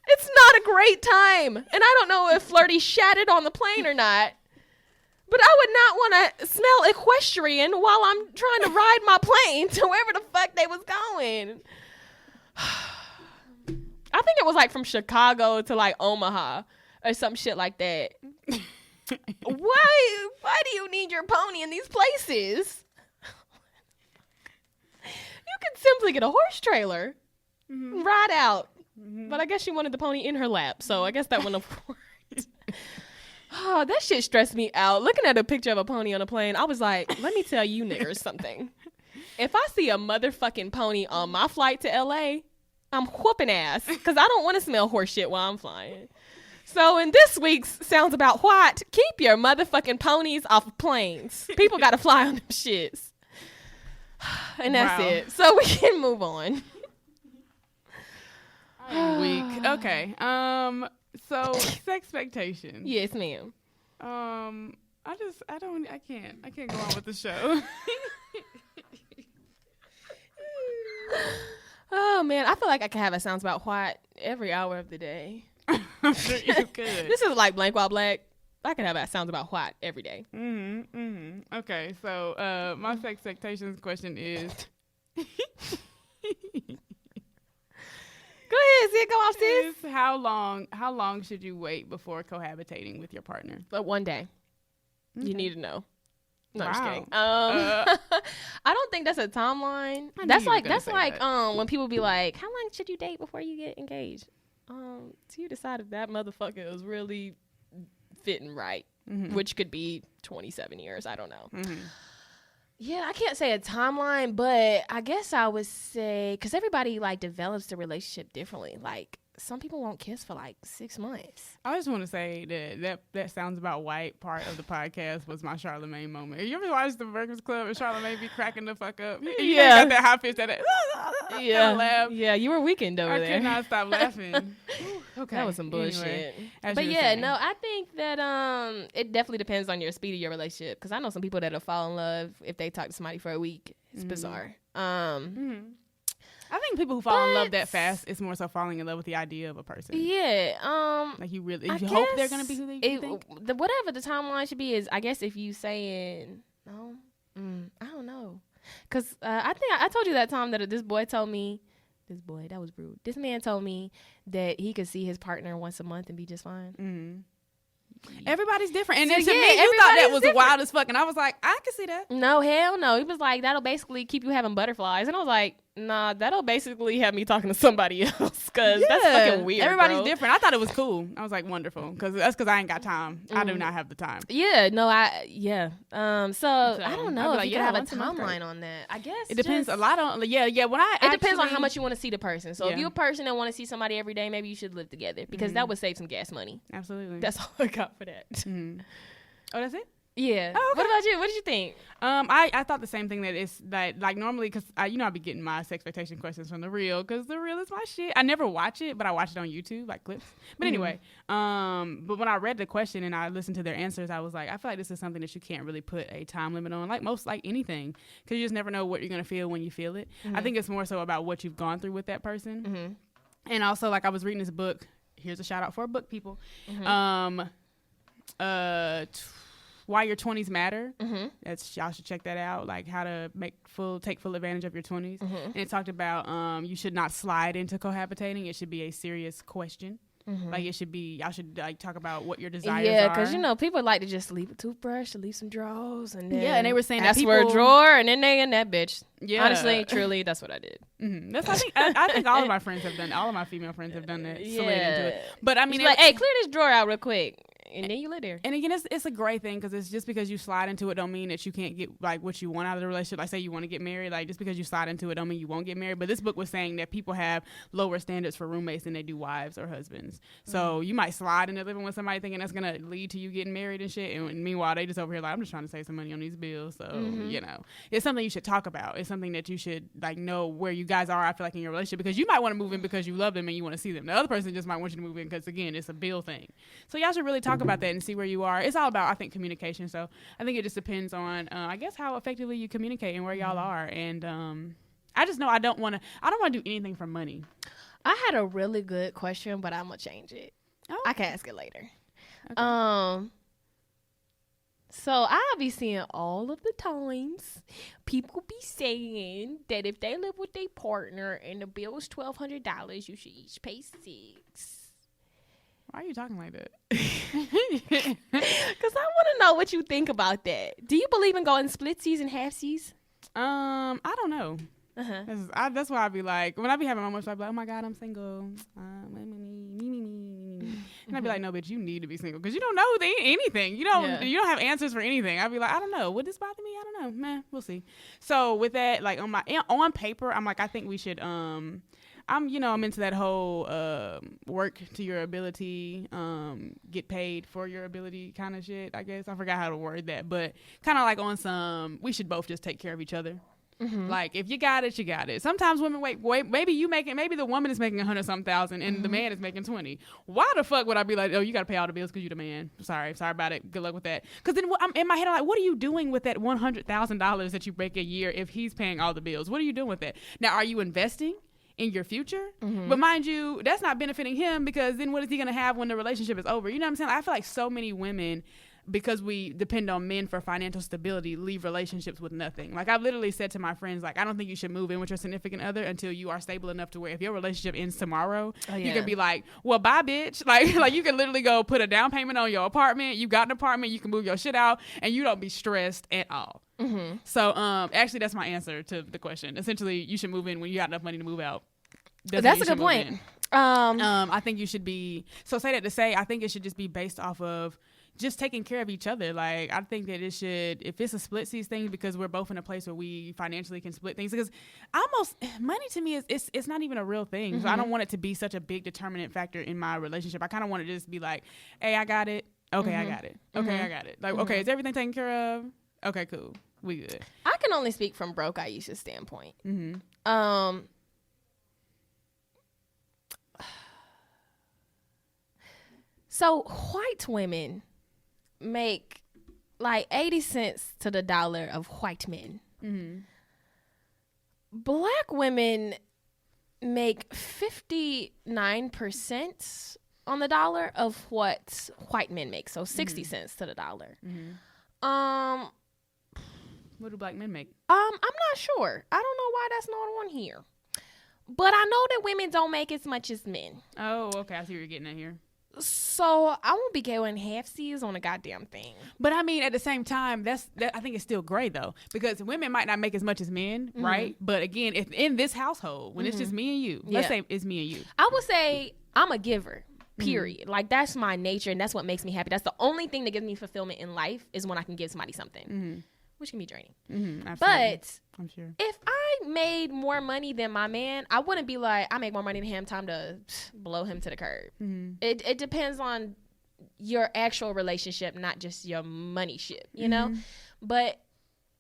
It's not a great time. And I don't know if Flirty shattered on the plane or not, but I would not want to smell equestrian while I'm trying to ride my plane to wherever the fuck they was going. I think it was like from Chicago to like Omaha or some shit like that. Why do you need your pony in these places? You could simply get a horse trailer, ride out. But I guess she wanted the pony in her lap, so I guess that wouldn't have worked. Oh, that shit stressed me out. Looking at a picture of a pony on a plane, I was like, let me tell you niggers something. If I see a motherfucking pony on my flight to LA, I'm whooping ass, because I don't want to smell horse shit while I'm flying. So in this week's Sounds About What, keep your motherfucking ponies off of planes. People got to fly on them shits. And that's it. So we can move on. I'm weak. Okay. So Sexpectations. Yes, ma'am. I can't go on with the show. Oh man, I feel like I could have a Sounds About What every hour of the day. I'm sure you could. This is like Blank While Black. I could have a Sounds About What every day. Okay, so my Sexpectations question is Go ahead, Sid, go off, sis. How long should you wait before cohabitating with your partner? But one day. Okay. You need to know. No, wow. I'm just kidding. I don't think that's a timeline. That's like when people be like, how long should you date before you get engaged? So you decide if that motherfucker is really fitting right, which could be 27 years. I don't know. Yeah, I can't say a timeline, but I guess I would say, because everybody like develops the relationship differently. Like some people won't kiss for like 6 months. I just want to say that Sounds About White part of the podcast was my Charlamagne moment. You ever watch The Breakfast Club and Charlamagne be cracking the fuck up? Yeah. Got that high pitch that laugh. Yeah, you were weekend over there. I could not stop laughing. Okay. That was some bullshit. Anyway, but yeah, no, I think that it definitely depends on your speed of your relationship, because I know some people that'll fall in love if they talk to somebody for a week. It's bizarre. I think people who fall in love that fast, it's more so falling in love with the idea of a person. Yeah. Like you hope they're gonna be who they think. Whatever the timeline should be is, I guess if you saying no, I don't know, because I think I told you that time that this boy told me. That was rude. This man told me that he could see his partner once a month and be just fine. Everybody's different. And So, then to yeah, me, you thought that was different. wild as fuck. And I was like, I can see that. No, hell no. He was like, that'll basically keep you having butterflies. And I was like, nah, that'll basically have me talking to somebody else, because that's fucking weird. Everybody's bro. different. I thought it was cool. I was like, wonderful. Because I ain't got time. I do not have the time. Yeah, no, so I don't know if like, you could have a once month, timeline on that. I guess it depends a lot on, when it depends on how much you want to see the person. So if Yeah. you're a person that want to see somebody every day, maybe you should live together, because that would save some gas money. Absolutely. That's all I got for that. Oh, that's it? Yeah. Oh, okay. What about you? What did you think? I thought the same thing, that like normally, because I be getting my Sexpectation questions from The Real, because The Real is my shit. I never watch it, but I watch it on YouTube, like clips. But anyway, but when I read the question and I listened to their answers, I was like, I feel like this is something that you can't really put a time limit on, like anything, because you just never know what you're gonna feel when you feel it. I think it's more so about what you've gone through with that person, and also like I was reading this book. Here's a shout out for book people. Why Your 20s Matter. Y'all should check that out. Like how to take full advantage of your 20s. And it talked about you should not slide into cohabitating. It should be a serious question. Like it should be, y'all should like talk about what your desires are. Yeah, because you know people like to just leave a toothbrush, to leave some drawers, and then and they were saying ask that for a drawer, and then they in that bitch. Yeah, honestly, truly, that's what I did. That's I think all of my friends have done. All of my female friends have done that. Slid into it. But I mean, like, hey, clear this drawer out real quick. And then you live there. And again, it's a great thing because it's just because you slide into it don't mean that you can't get like what you want out of the relationship. Like say you want to get married, like just because you slide into it don't mean you won't get married. But this book was saying that people have lower standards for roommates than they do wives or husbands. So you might slide into living with somebody thinking that's gonna lead to you getting married and shit. And meanwhile, they just over here like, I'm just trying to save some money on these bills. So you know, it's something you should talk about. It's something that you should like know where you guys are. I feel like in your relationship because you might want to move in because you love them and you want to see them. The other person just might want you to move in because again, it's a bill thing. So y'all should really talk about that and see where you are. It's all about, I think, communication. So I think it just depends on, I guess, how effectively you communicate and where y'all are. And I just know I don't want to do anything for money. I had a really good question, but I'm gonna change it. Oh. I can ask it later. Okay. So I be seeing all of the times people be saying that if they live with their partner and the bill is $1,200, you should each pay $600. Why are you talking like that? Because I want to know what you think about that. Do you believe in going splitsies and halfsies? I don't know. That's why I be like, when I be having moments, I be like, oh my God, I'm single. And I be like, no, bitch, you need to be single because you don't know anything. You don't have answers for anything. I be like, I don't know. Would this bother me? I don't know. Man, we'll see. So with that, like on paper, I'm like, I think we should. I'm into that whole work to your ability, get paid for your ability kind of shit, I guess. I forgot how to word that, but kind of like on some, we should both just take care of each other. Like if you got it, you got it. Sometimes women wait, maybe the woman is making 100-something thousand and the man is making 20. Why the fuck would I be like, oh, you got to pay all the bills because you're the man? Sorry about it. Good luck with that. Because then I'm in my head, I'm like, what are you doing with that $100,000 that you make a year if he's paying all the bills? What are you doing with that? Now, are you investing in your future? But mind you, that's not benefiting him because then what is he going to have when the relationship is over? You know what I'm saying? I feel like so many women, because we depend on men for financial stability, leave relationships with nothing. Like I've literally said to my friends, like, I don't think you should move in with your significant other until you are stable enough to where if your relationship ends tomorrow, you can be like, well, bye, bitch. Like you can literally go put a down payment on your apartment. You got an apartment, you can move your shit out and you don't be stressed at all. So actually that's my answer to the question. Essentially, you should move in when you got enough money to move out. That's a good point. I think you should be, so say that to say, I think it should just be based off of just taking care of each other. Like I think that it should, if it's a splitsies thing, because we're both in a place where we financially can split things, because money to me is it's not even a real thing. So I don't want it to be such a big determinant factor in my relationship. I kind of want to just be like, hey, I got it. Okay, I got it. Okay, I got it. Like, okay, is everything taken care of? Okay, cool. We good. I can only speak from broke Aisha's standpoint. So white women make like 80 cents to the dollar of white men. Black women make 59% on the dollar of what white men make. So 60 cents to the dollar. What do black men make? I'm not sure. I don't know why that's not on here. But I know that women don't make as much as men. Oh, okay. I see what you're getting at here. So I won't be going half-seas on a goddamn thing. But I mean, at the same time, that I think it's still great though, because women might not make as much as men, right? But again, if in this household, when it's just me and you, let's say it's me and you, I would say I'm a giver. Period. Like that's my nature, and that's what makes me happy. That's the only thing that gives me fulfillment in life is when I can give somebody something, which can be draining. But I'm sure if I made more money than my man, I wouldn't be like, I make more money than him, time to blow him to the curb. It depends on your actual relationship, not just your money shit, you know? But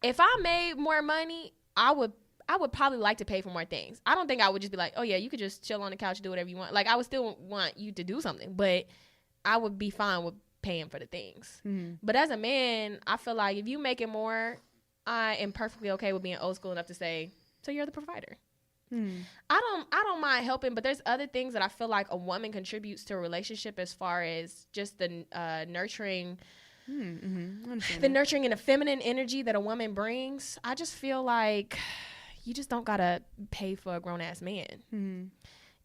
if I made more money, I would probably like to pay for more things. I don't think I would just be like, oh yeah, you could just chill on the couch, do whatever you want. Like I would still want you to do something, but I would be fine with paying for the things. But as a man, I feel like if you making more, I am perfectly okay with being old school enough to say, so you're the provider. I don't mind helping, but there's other things that I feel like a woman contributes to a relationship as far as just the nurturing, the nurturing and the feminine energy that a woman brings. I just feel like you just don't gotta pay for a grown ass man.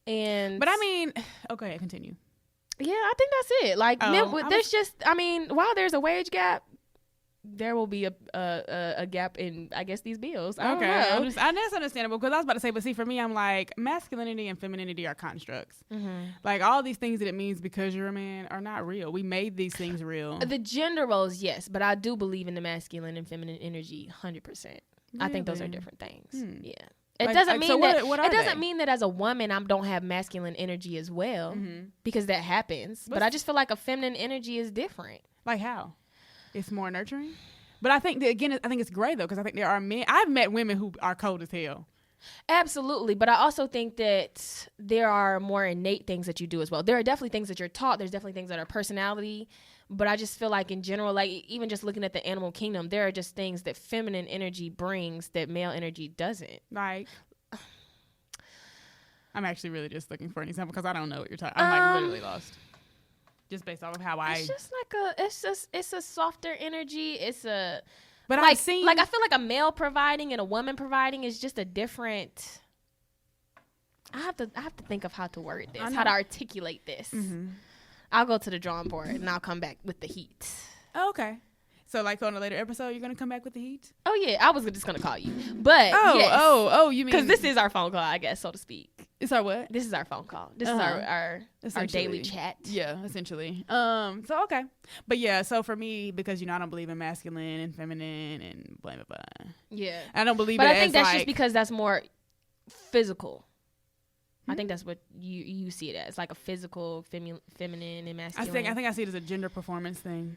But I mean, okay, continue. Yeah, I think that's it. Like, while there's a wage gap, there will be a gap in, I guess, these bills. I don't know. That's understandable, because I was about to say, but see, for me, I'm like, masculinity and femininity are constructs. Like, all these things that it means because you're a man are not real. We made these things real. The gender roles, yes, but I do believe in the masculine and feminine energy 100%. Really? I think those are different things. Yeah. It doesn't mean that as a woman I don't have masculine energy as well, because that happens. But I just feel like a feminine energy is different. Like how? It's more nurturing. But I think that, again, I think it's gray though, because I think there are men. I've met women who are cold as hell. Absolutely, but I also think that there are more innate things that you do as well. There are definitely things that you're taught. There's definitely things that are personality. But I just feel like in general, like even just looking at the animal kingdom, there are just things that feminine energy brings that male energy doesn't. Like, I'm actually really just looking for an example, because I don't know what you're talking. I'm like literally lost. Just based off of how it's just like it's a softer energy. But like, I feel like a male providing and a woman providing is just a different. I have to think of how to word this, how to articulate this. I'll go to the drawing board and I'll come back with the heat. Oh, okay. So, like, on a later episode, you're going to come back with the heat? Oh, yeah. I was just going to call you. But, you mean... Because this is our phone call, I guess, so to speak. It's our what? This is our phone call. This is our daily chat. Yeah, essentially. So, okay. But, yeah, so for me, because, I don't believe in masculine and feminine and blah, blah, blah. Yeah. I don't believe but it I think as, that's just because that's more physical. I think that's what you see it as, like a physical, feminine and masculine. I think I see it as a gender performance thing.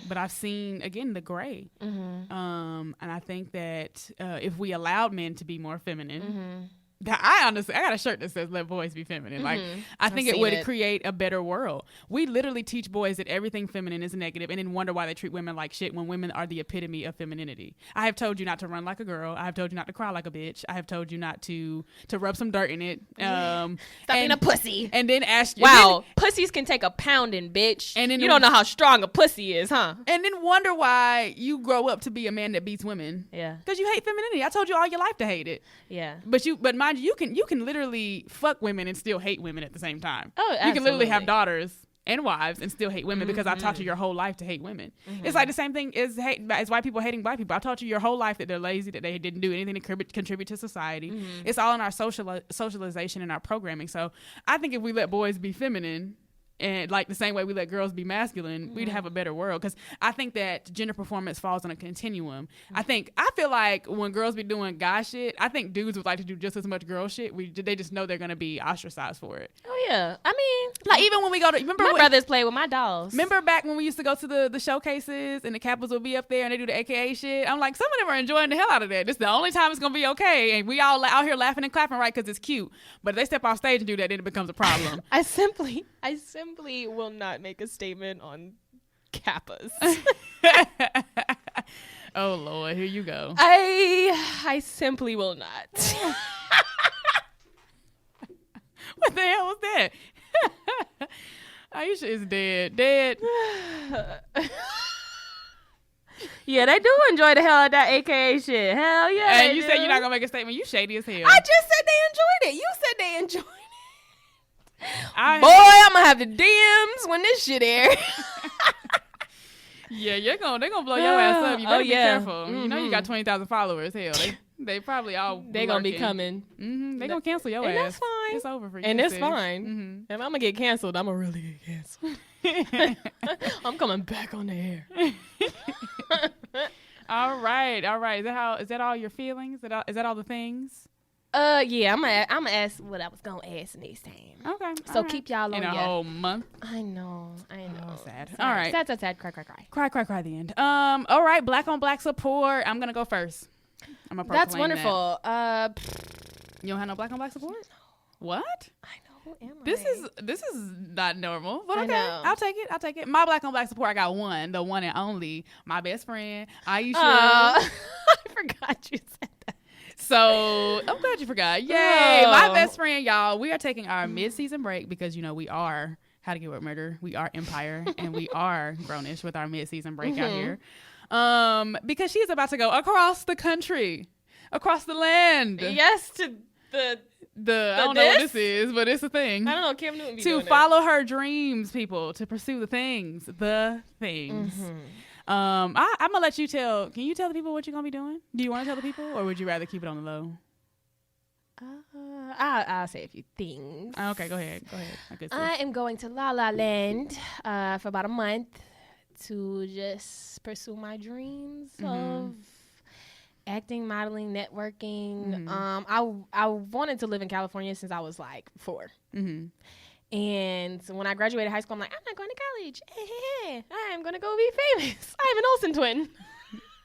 But I've seen, again, the gray. And I think that if we allowed men to be more feminine, I got a shirt that says "Let boys be feminine." Like, I think it would create a better world. We literally teach boys that everything feminine is negative, and then wonder why they treat women like shit when women are the epitome of femininity. I have told you not to run like a girl. I have told you not to cry like a bitch. I have told you not to rub some dirt in it. Stop being a pussy. And then ask you. Wow, pussies can take a pounding, bitch. And then you don't know how strong a pussy is, huh? And then wonder why you grow up to be a man that beats women. Yeah. Because you hate femininity. I told you all your life to hate it. Yeah. But mind you can literally fuck women and still hate women at the same time. Oh, absolutely. You can literally have daughters and wives and still hate women because I taught you your whole life to hate women. It's like the same thing as white people hating black people. I taught you your whole life that they're lazy, that they didn't do anything to contribute to society. It's all in our socialization and our programming. So I think if we let boys be feminine, and like the same way we let girls be masculine, we'd have a better world. Because I think that gender performance falls on a continuum. I feel like when girls be doing guy shit, I think dudes would like to do just as much girl shit. They just know they're going to be ostracized for it. Oh, yeah. I mean, like, even when we go to, remember my brothers play with my dolls. Remember back when we used to go to the showcases and the Capitals would be up there and they do the AKA shit? I'm like, some of them are enjoying the hell out of that. This is the only time it's going to be okay. And we all out here laughing and clapping, right? Because it's cute. But if they step off stage and do that, then it becomes a problem. I simply will not make a statement on Kappas. Oh Lord, here you go. I simply will not. What the hell was that? Aisha is dead. Yeah, they do enjoy the hell out of that AKA shit. Hell yeah. And you said you're not gonna make a statement. You shady as hell. I just said they enjoyed it. You said they enjoyed it. I'm gonna have the DMs when this shit airs. Yeah, they're gonna blow your ass up. You better be careful. You know you got 20,000 followers. Hell, they probably all gonna be coming. They gonna cancel your ass. And that's fine. It's over for you. And it's fine. If I'm gonna get canceled, I'm gonna really get canceled. I'm coming back on the air. All right. Is that all your feelings? Is that all the things? Yeah, I'm gonna ask what I was gonna ask next time. Okay. So keep y'all on in a whole month. I know. Oh, sad. Sad. All right. Sad. Cry. The end. All right. Black on black support. I'm gonna go first. I'm gonna proclaim That's wonderful. You don't have no black on black support? No. What? I know. Who am I? This is not normal, but okay. Know. I'll take it. My black on black support. I got one, the one and only. My best friend, Aisha. I forgot you said that. So I'm glad you forgot. Yay. My best friend, y'all. We are taking our mid-season break because, we are How to Get Away with Murder. We are Empire and we are Grownish with our mid-season break out here. Because she's about to go across the country, across the land. Yes, to I don't know what this is, but it's a thing. I don't know. Cam Newton be to doing follow her dreams, people, to pursue the things. Mm-hmm. I'm gonna let you tell. Can you tell the people what you're gonna be doing? Do you want to tell the people, or would you rather keep it on the low? I'll say a few things. Okay, go ahead. I am going to La La Land for about a month to just pursue my dreams of acting, modeling, networking. I wanted to live in California since I was like 4. And when I graduated high school, I'm like, I'm not going to college. I'm going to go be famous. I have an Olsen twin.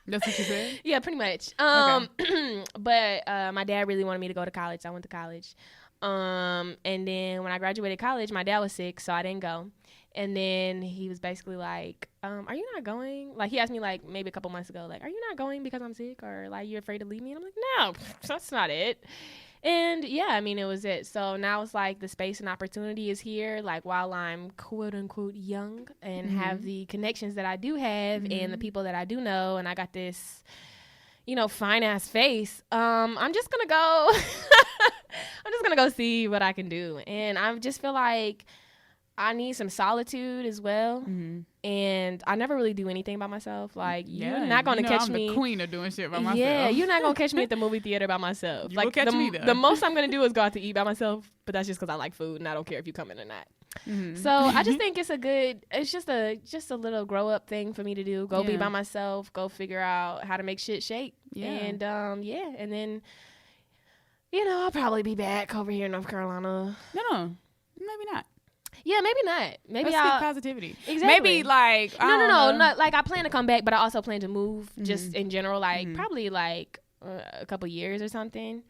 That's what you said? Yeah, pretty much. Okay. But my dad really wanted me to go to college. So I went to college. And then when I graduated college, my dad was sick, so I didn't go. And then he was basically like, are you not going? Like, he asked me, like, maybe a couple months ago, like, are you not going because I'm sick? Or, like, you're afraid to leave me? And I'm like, no, that's not it. And, yeah, I mean, it was it. So now it's like the space and opportunity is here, like, while I'm quote-unquote young and have the connections that I do have and the people that I do know, and I got this, fine-ass face, I'm just going to go. I'm just going to go see what I can do. And I just feel like I need some solitude as well. And I never really do anything by myself. Like, you're not going to catch me. I'm the queen of doing shit by myself. Yeah, you're not going to catch me at the movie theater by myself. You like, will catch me, though. The most I'm going to do is go out to eat by myself, but that's just because I like food and I don't care if you come in or not. So I just think it's just a little grow up thing for me to do. Go be by myself, go figure out how to make shit shake. And, and then, I'll probably be back over here in North Carolina. No, maybe not. Yeah, maybe not. Maybe Let's speak positivity. Exactly. Maybe like no. Not, like I plan to come back, but I also plan to move just in general. Like probably like a couple years or something.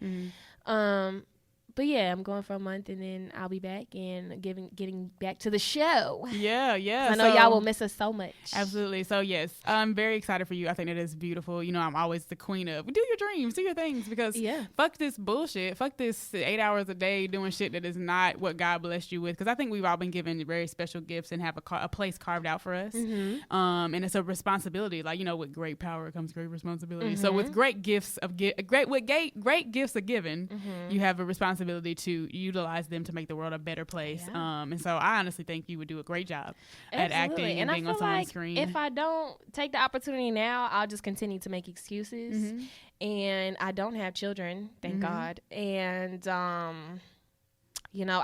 But yeah, I'm going for a month and then I'll be back and getting back to the show. Yeah. I know y'all will miss us so much. Absolutely. So yes, I'm very excited for you. I think it is beautiful. I'm always the queen of do your dreams, do your things, because fuck this bullshit. Fuck this 8 hours a day doing shit that is not what God blessed you with. Because I think we've all been given very special gifts and have a place carved out for us. And it's a responsibility. Like, with great power comes great responsibility. So with great gifts of great gifts are given, you have a responsibility to utilize them to make the world a better place. And so I honestly think you would do a great job at acting and being on someone's screen. If I don't take the opportunity now, I'll just continue to make excuses. And I don't have children, thank God. And I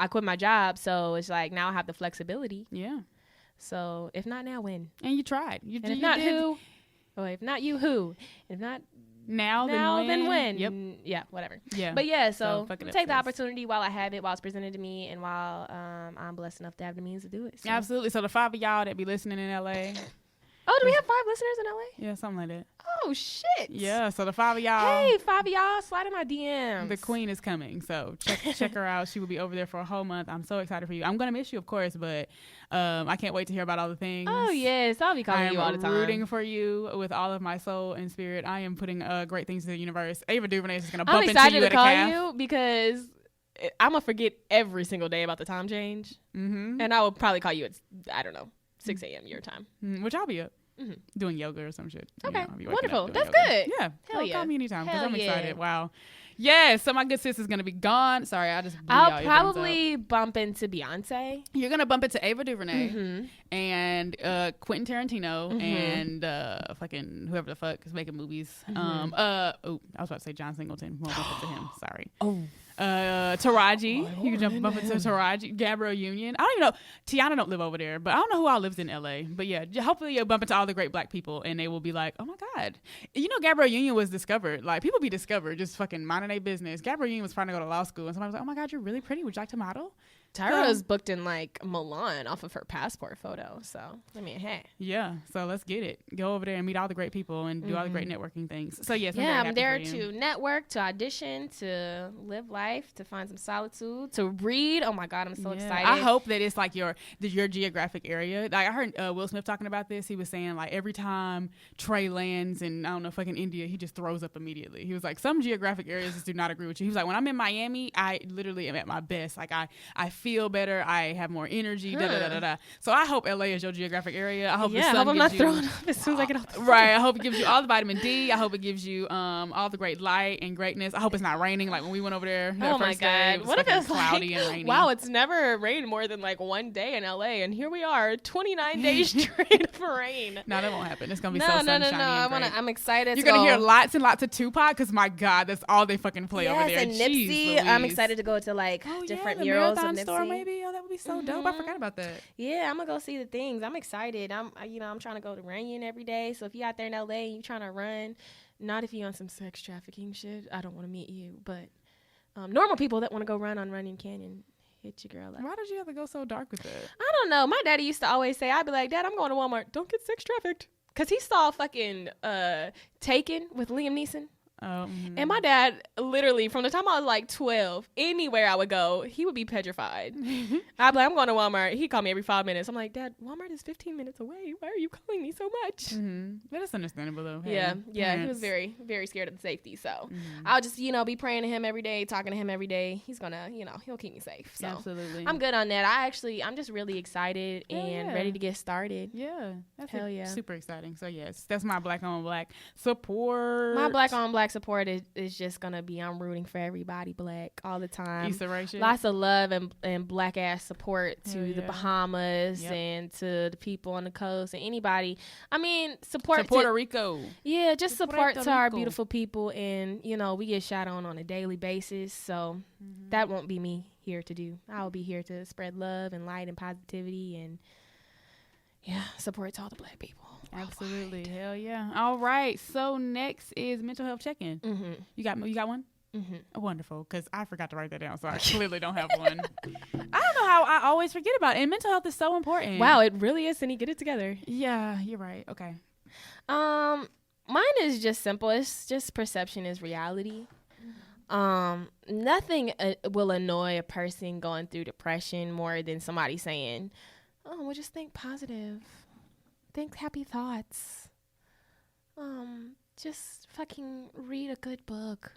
quit my job, so it's like now I have the flexibility. Yeah. So if not now, when? And you tried. If not who? Or if not you, who? If not now then when? Yep. Yeah, whatever. Yeah. But yeah, so take the opportunity while I have it, while it's presented to me, and while I'm blessed enough to have the means to do it. So. Absolutely. So the 5 of y'all that be listening in LA. Oh, do we have 5 listeners in LA? Yeah, something like that. Oh shit. Yeah, so the 5 of y'all. Hey, 5 of y'all, slide in my DMs. The queen is coming, so check her out. She will be over there for a whole month. I'm so excited for you. I'm gonna miss you, of course, but I can't wait to hear about all the things. Oh yes, I'll be calling you all the time. I am rooting for you with all of my soul and spirit. I am putting great things to the universe. Ava DuVernay is just gonna bump into you at a calf. I'm excited to call you because I'm gonna forget every single day about the time change, and I will probably call you at 6 a.m. your time, which I'll be up. Doing yoga or some shit. Okay, wonderful. That's good. Yeah, hell yeah. Call me anytime because I'm excited. Wow. Yeah, so my good sis is gonna be gone. Sorry, I just. I'll probably bump into Beyonce. You're gonna bump into Ava DuVernay and Quentin Tarantino and fucking whoever the fuck is making movies. I was about to say John Singleton. Won't bump into him. Sorry. Taraji. You can bump into Taraji. Gabrielle Union. I don't even know. Tiana don't live over there, but I don't know who all lives in LA. But yeah, hopefully you'll bump into all the great black people and they will be like, oh my God. Gabrielle Union was discovered. Like, people be discovered just fucking minding their business. Gabrielle Union was trying to go to law school and somebody was like, oh my God, you're really pretty. Would you like to model? Tyra's booked in like Milan off of her passport photo. So, I mean, hey. Yeah. So let's get it. Go over there and meet all the great people and do all the great networking things. So yes, I'm there to network, to audition, to live life, to find some solitude, to read. Oh my God, I'm so excited. I hope that it's like your geographic area. Like I heard Will Smith talking about this. He was saying like every time Trey lands in, I don't know, fucking India, he just throws up immediately. He was like, some geographic areas just do not agree with you. He was like, when I'm in Miami, I literally am at my best. Like I feel feel better. I have more energy. Da da da da da. So I hope LA is your geographic area. I hope the sun I hope I'm gives not you, throwing up as soon as I get off the right. I hope it gives you all the vitamin D. I hope it gives you all the great light and greatness. I hope it's not raining like when we went over there. Oh my God! What if it's cloudy like, and rainy? Wow, it's never rained more than like one day in LA, and here we are, 29 days straight of rain. No, that won't happen. It's gonna be so sunshiny. No. I'm excited. You're gonna hear lots and lots of Tupac because my God, that's all they fucking play over there. And Nipsey. I'm excited to go to like different murals of Nipsey. Store, maybe. Oh, that would be so dope. I forgot about that. Yeah, I'm gonna go see the things. I'm excited. I'm trying to go to Runyon every day. So if you out there in LA and you trying to run, not if you on some sex trafficking shit, I don't want to meet you. But normal people that want to go run on Runyon Canyon, hit your girl up. Why did you have to go so dark with that? I don't know. My daddy used to always say, I'd be like, Dad, I'm going to Walmart. Don't get sex trafficked. Because he saw fucking Taken with Liam Neeson. And my dad, literally, from the time I was like 12, anywhere I would go, he would be petrified. I'd be like, I'm going to Walmart. He'd call me every 5 minutes. I'm like, Dad, Walmart is 15 minutes away. Why are you calling me so much? But it's understandable, though. Hey, yeah. parents. He was very, very scared of the safety. So I'll just, be praying to him every day, talking to him every day. He's going to, he'll keep me safe. So absolutely. I'm good on that. I'm just really excited and ready to get started. Yeah. Hell yeah. Super exciting. So, yes, that's my Black on Black support. My Black on Black support is just gonna be I'm rooting for everybody Black all the time. Lots of love and Black ass support to the Bahamas and to the people on the coast and anybody. I mean, support to Puerto Rico. Yeah, just support to our beautiful people, and we get shot on a daily basis. So that won't be me here to do. I'll be here to spread love and light and positivity and support to all the Black people. Absolutely. Worldwide. Hell yeah. All right. So next is mental health check-in. You got one? Wonderful. Because I forgot to write that down, so I clearly don't have one. I don't know how I always forget about it. And mental health is so important. Wow, it really is. And you get it together. Yeah, you're right. Okay. Mine is just simple. It's just perception is reality. Nothing will annoy a person going through depression more than somebody saying, "Oh, well, just think positive. Think happy thoughts. Just fucking read a good book."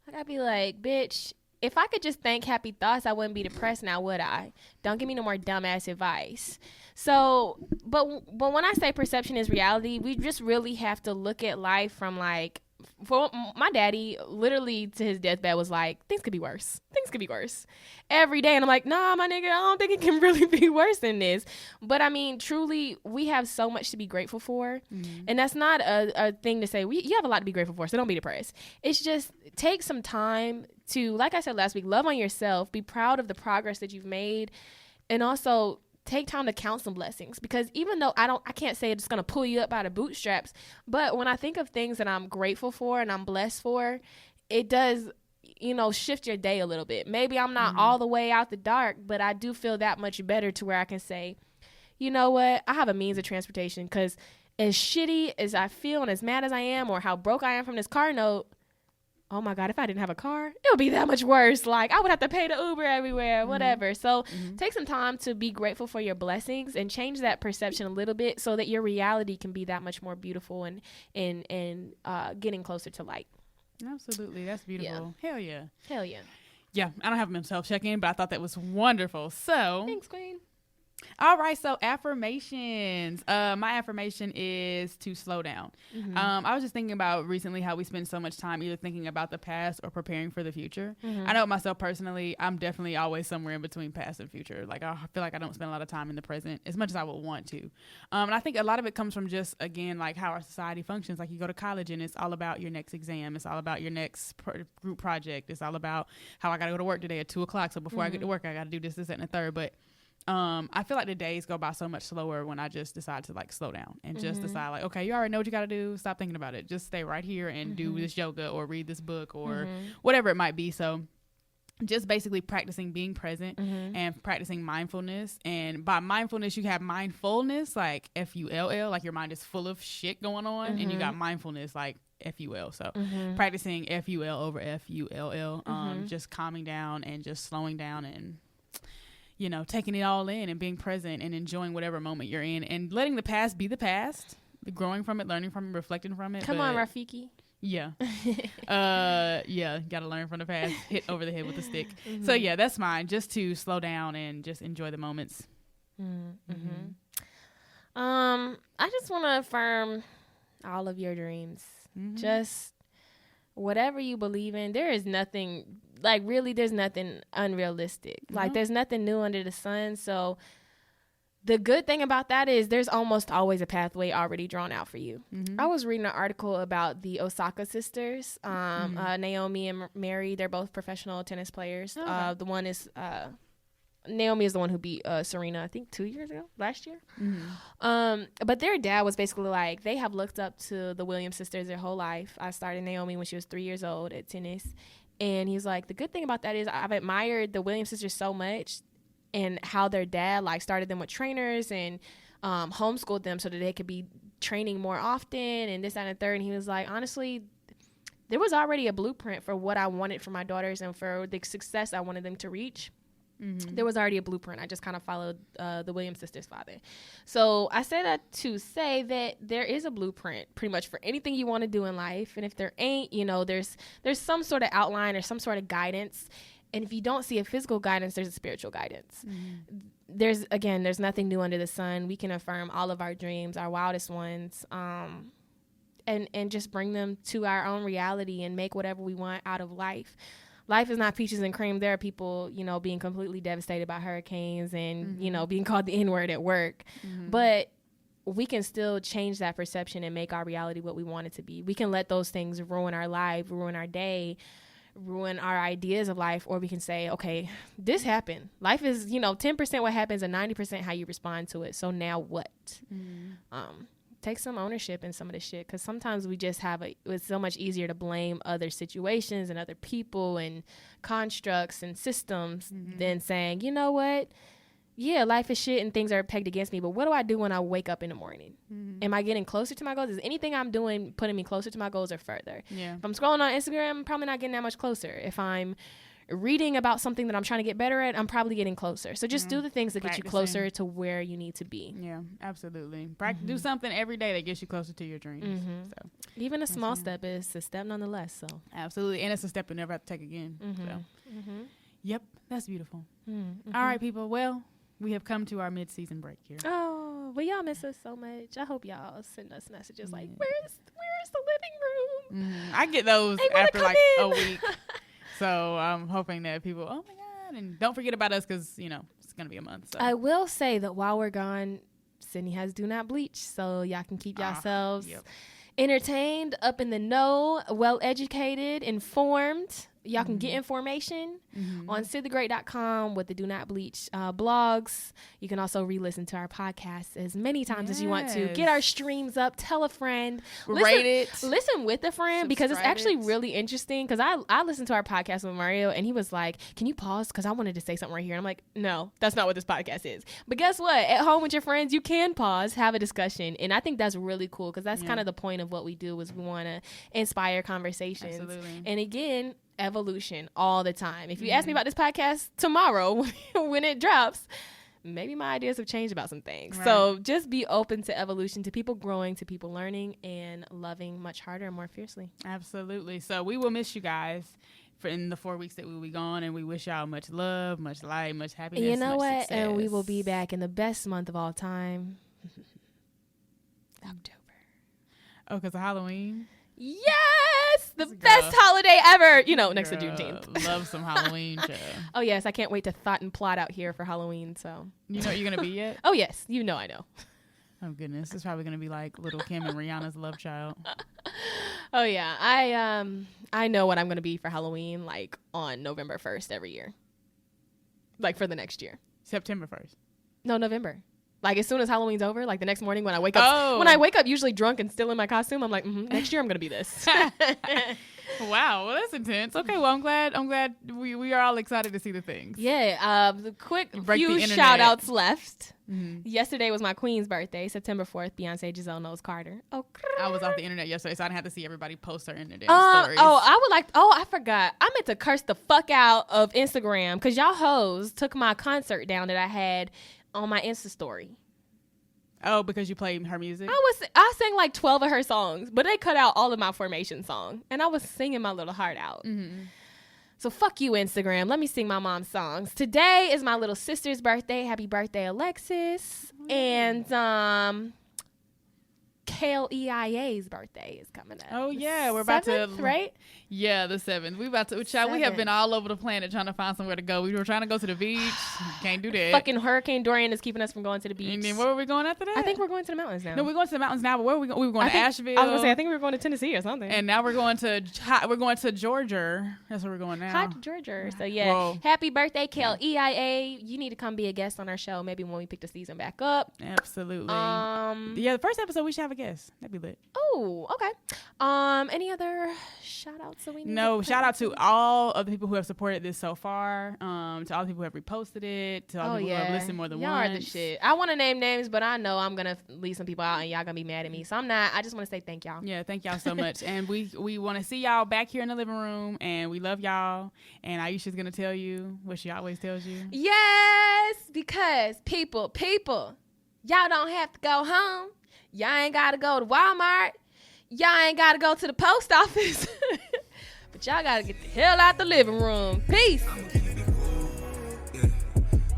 Like, I'd be like, bitch, if I could just think happy thoughts, I wouldn't be depressed now, would I? Don't give me no more dumbass advice. So, but when I say perception is reality, we just really have to look at life from like, for my daddy, literally to his deathbed was like, things could be worse. Things could be worse. Every day. And I'm like, nah, my nigga, I don't think it can really be worse than this. But I mean, truly, we have so much to be grateful for. And that's not a thing to say, you have a lot to be grateful for, so don't be depressed. It's just take some time to, like I said last week, love on yourself, be proud of the progress that you've made, and also take time to count some blessings, because even though I can't say it's going to pull you up by the bootstraps, but when I think of things that I'm grateful for and I'm blessed for, it does, shift your day a little bit. Maybe I'm not all the way out the dark, but I do feel that much better to where I can say, you know what, I have a means of transportation, because as shitty as I feel and as mad as I am, or how broke I am from this car note, oh my God, if I didn't have a car, it would be that much worse. Like, I would have to pay the Uber everywhere, whatever. So take some time to be grateful for your blessings and change that perception a little bit so that your reality can be that much more beautiful and getting closer to light. Absolutely. That's beautiful. Yeah. Hell yeah. Hell yeah. Yeah, I don't have a mental health check-in, but I thought that was wonderful. So thanks, Queen. All right, so affirmations. My affirmation is to slow down. I was just thinking about recently how we spend so much time either thinking about the past or preparing for the future. I know myself personally, I'm definitely always somewhere in between past and future. Like, I feel like I don't spend a lot of time in the present as much as I would want to. And I think a lot of it comes from just, again, like how our society functions. Like, you go to college and it's all about your next exam. It's all about your next group project. It's all about how I got to go to work today at 2:00. So before I get to work, I got to do this, that, and the third. But I feel like the days go by so much slower when I just decide to like slow down and just decide like, okay, you already know what you got to do. Stop thinking about it. Just stay right here and do this yoga or read this book or whatever it might be. So just basically practicing being present and practicing mindfulness. And by mindfulness, you have mindfulness, like F-U-L-L, like your mind is full of shit going on, and you got mindfulness, like F-U-L. So practicing F-U-L over F-U-L-L, just calming down and just slowing down and taking it all in and being present and enjoying whatever moment you're in and letting the past be the past, growing from it, learning from it, reflecting from it. Come on, Rafiki. Yeah. Yeah, gotta learn from the past. Hit over the head with a stick. So yeah, that's mine. Just to slow down and just enjoy the moments. I just want to affirm all of your dreams. Just whatever you believe in. There is nothing, like, really, there's nothing unrealistic. Like, there's nothing new under the sun. So the good thing about that is there's almost always a pathway already drawn out for you. I was reading an article about the Osaka sisters, Naomi and Mary. They're both professional tennis players. The one is Naomi is the one who beat Serena, I think, last year. But their dad was basically like, they have looked up to the Williams sisters their whole life. I started Naomi when she was 3 years old at tennis. And he's like, the good thing about that is I've admired the Williams sisters so much and how their dad like started them with trainers and homeschooled them so that they could be training more often and this, that, and the third. And he was like, honestly, there was already a blueprint for what I wanted for my daughters and for the success I wanted them to reach. There was already a blueprint. I just kind of followed the Williams sisters' father. So I say that to say that there is a blueprint pretty much for anything you want to do in life. And if there ain't, you know, there's some sort of outline or some sort of guidance. And if you don't see a physical guidance, there's a spiritual guidance. There's nothing new under the sun. We can affirm all of our dreams, our wildest ones, and just bring them to our own reality and make whatever we want out of life. Life is not peaches and cream. There are people, you know, being completely devastated by hurricanes and, you know, being called the N-word at work. But we can still change that perception and make our reality what we want it to be. We can let those things ruin our life, ruin our day, ruin our ideas of life, or we can say, okay, this happened. Life is, you know, 10% what happens and 90% how you respond to it. So now what? Take some ownership in some of the shit, because sometimes we just it's so much easier to blame other situations and other people and constructs and systems than saying, you know what, yeah, life is shit and things are pegged against me, but what do I do when I wake up in the morning? Am I getting closer to my goals? Is anything I'm doing putting me closer to my goals or further? If I'm scrolling on Instagram, I'm probably not getting that much closer. If I'm reading about something that I'm trying to get better at, I'm probably getting closer. So just do the things that get you closer to where you need to be. Yeah, absolutely. Do something every day that gets you closer to your dreams. So even a small step is a step nonetheless. So absolutely, and it's a step you never have to take again. Yep, that's beautiful. All right, people. Well, we have come to our mid-season break here. Oh, well, y'all miss us so much. I hope y'all send us messages like, "Where's the living room?" I get those after like a week. So I'm hoping that people, oh my God, and don't forget about us because, you know, it's going to be a month. So. I will say that while we're gone, Sydney has Do Not Bleach, so y'all can keep yourselves entertained, up in the know, well-educated, informed. Y'all can get information on SydTheGreat.com with the Do Not Bleach blogs. You can also re-listen to our podcast as many times as you want to. Get our streams up. Tell a friend. Rate it. Listen with a friend because it's actually really interesting. Because I listened to our podcast with Mario and he was like, "Can you pause? Because I wanted to say something right here." And I'm like, "No, that's not what this podcast is." But guess what? At home with your friends, you can pause, have a discussion, and I think that's really cool because that's kind of the point of what we do. Is we want to inspire conversations. Absolutely. And again, evolution all the time. If you ask me about this podcast tomorrow when it drops, maybe my ideas have changed about some things. So just be open to evolution, to people growing, to people learning and loving much harder and more fiercely. Absolutely. So we will miss you guys in the 4 weeks that we will be gone, and we wish y'all much love, much light, much happiness. You know what? Success. And we will be back in the best month of all time, October. Oh, because of Halloween? Yes, the best holiday ever. You know, next to Juneteenth. Love some Halloween. Oh yes, I can't wait to thought and plot out here for Halloween. So you know what you're gonna be yet? Oh yes, you know I know. Oh goodness, it's probably gonna be like Little Kim and Rihanna's love child. Oh yeah, I know what I'm gonna be for Halloween, like on November 1st every year. Like for the next year. September 1st. No, November. Like as soon as Halloween's over, like the next morning when I wake up, usually drunk and still in my costume, I'm like, next year I'm gonna be this. Wow, well that's intense. Okay, well I'm glad we are all excited to see the things. Yeah, the quick few shout outs left. Yesterday was my queen's birthday, September 4th. Beyonce Giselle Knowles Carter. Oh, I was off the internet yesterday, so I didn't have to see everybody post her internet stories. I forgot. I meant to curse the fuck out of Instagram because y'all hoes took my concert down that I had on my Insta story. Oh, because you played her music? I sang like 12 of her songs, but they cut out all of my Formation song, and I was singing my little heart out. Mm-hmm. So fuck you, Instagram. Let me sing my mom's songs. Today is my little sister's birthday. Happy birthday, Alexis. And Kale EIA's birthday is coming up. Oh, yeah. We're about to... right? Yeah, the 7th. We about to... Child, we have been all over the planet trying to find somewhere to go. We were trying to go to the beach. Can't do that. Fucking Hurricane Dorian is keeping us from going to the beach. And then where were we going after that? I think we're going to the mountains now. No, we're going to the mountains now, but where are we going? We were going to Asheville. I was going to say, I think we were going to Tennessee or something. And now we're going to Georgia. That's where we're going now. Hot Georgia. So, yeah. Whoa. Happy birthday, Kale EIA. You need to come be a guest on our show maybe when we pick the season back up. Absolutely. Yeah, the first episode we should have a guest. That'd be lit. Oh, okay. Any other shout outs that we need? No, shout out to all of the people who have supported this so far. To all the people who have reposted it. To all the people who have listened more than y'all once. Are the shit. I want to name names, but I know I'm gonna leave some people out and y'all gonna be mad at me. So I'm not. I just want to say thank y'all. Yeah, thank y'all so much. And we want to see y'all back here in the living room, and we love y'all. And Aisha's gonna tell you what she always tells you. Yes, because people, y'all don't have to go home. Y'all ain't gotta go to Walmart. Y'all ain't gotta go to the post office. But y'all gotta get the hell out the living room. Peace.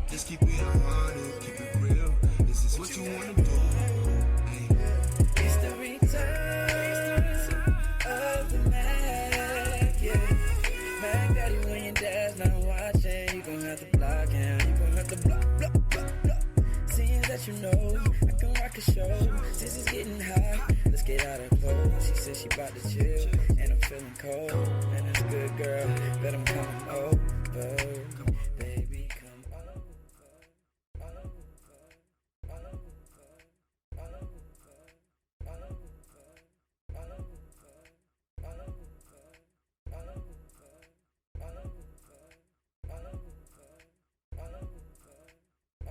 Just keep it 100, keep it real. This is what you wanna do. It's the return of the Mac, yeah. Mac Daddy, when your dad's not watching, you gon' have to block him. You gon' have to block. Seems that you know I can rock a show. Since it's getting hot, let's get out of clothes. She said she bout to chill, and I'm feeling cold. And it's good, girl, but I'm coming over.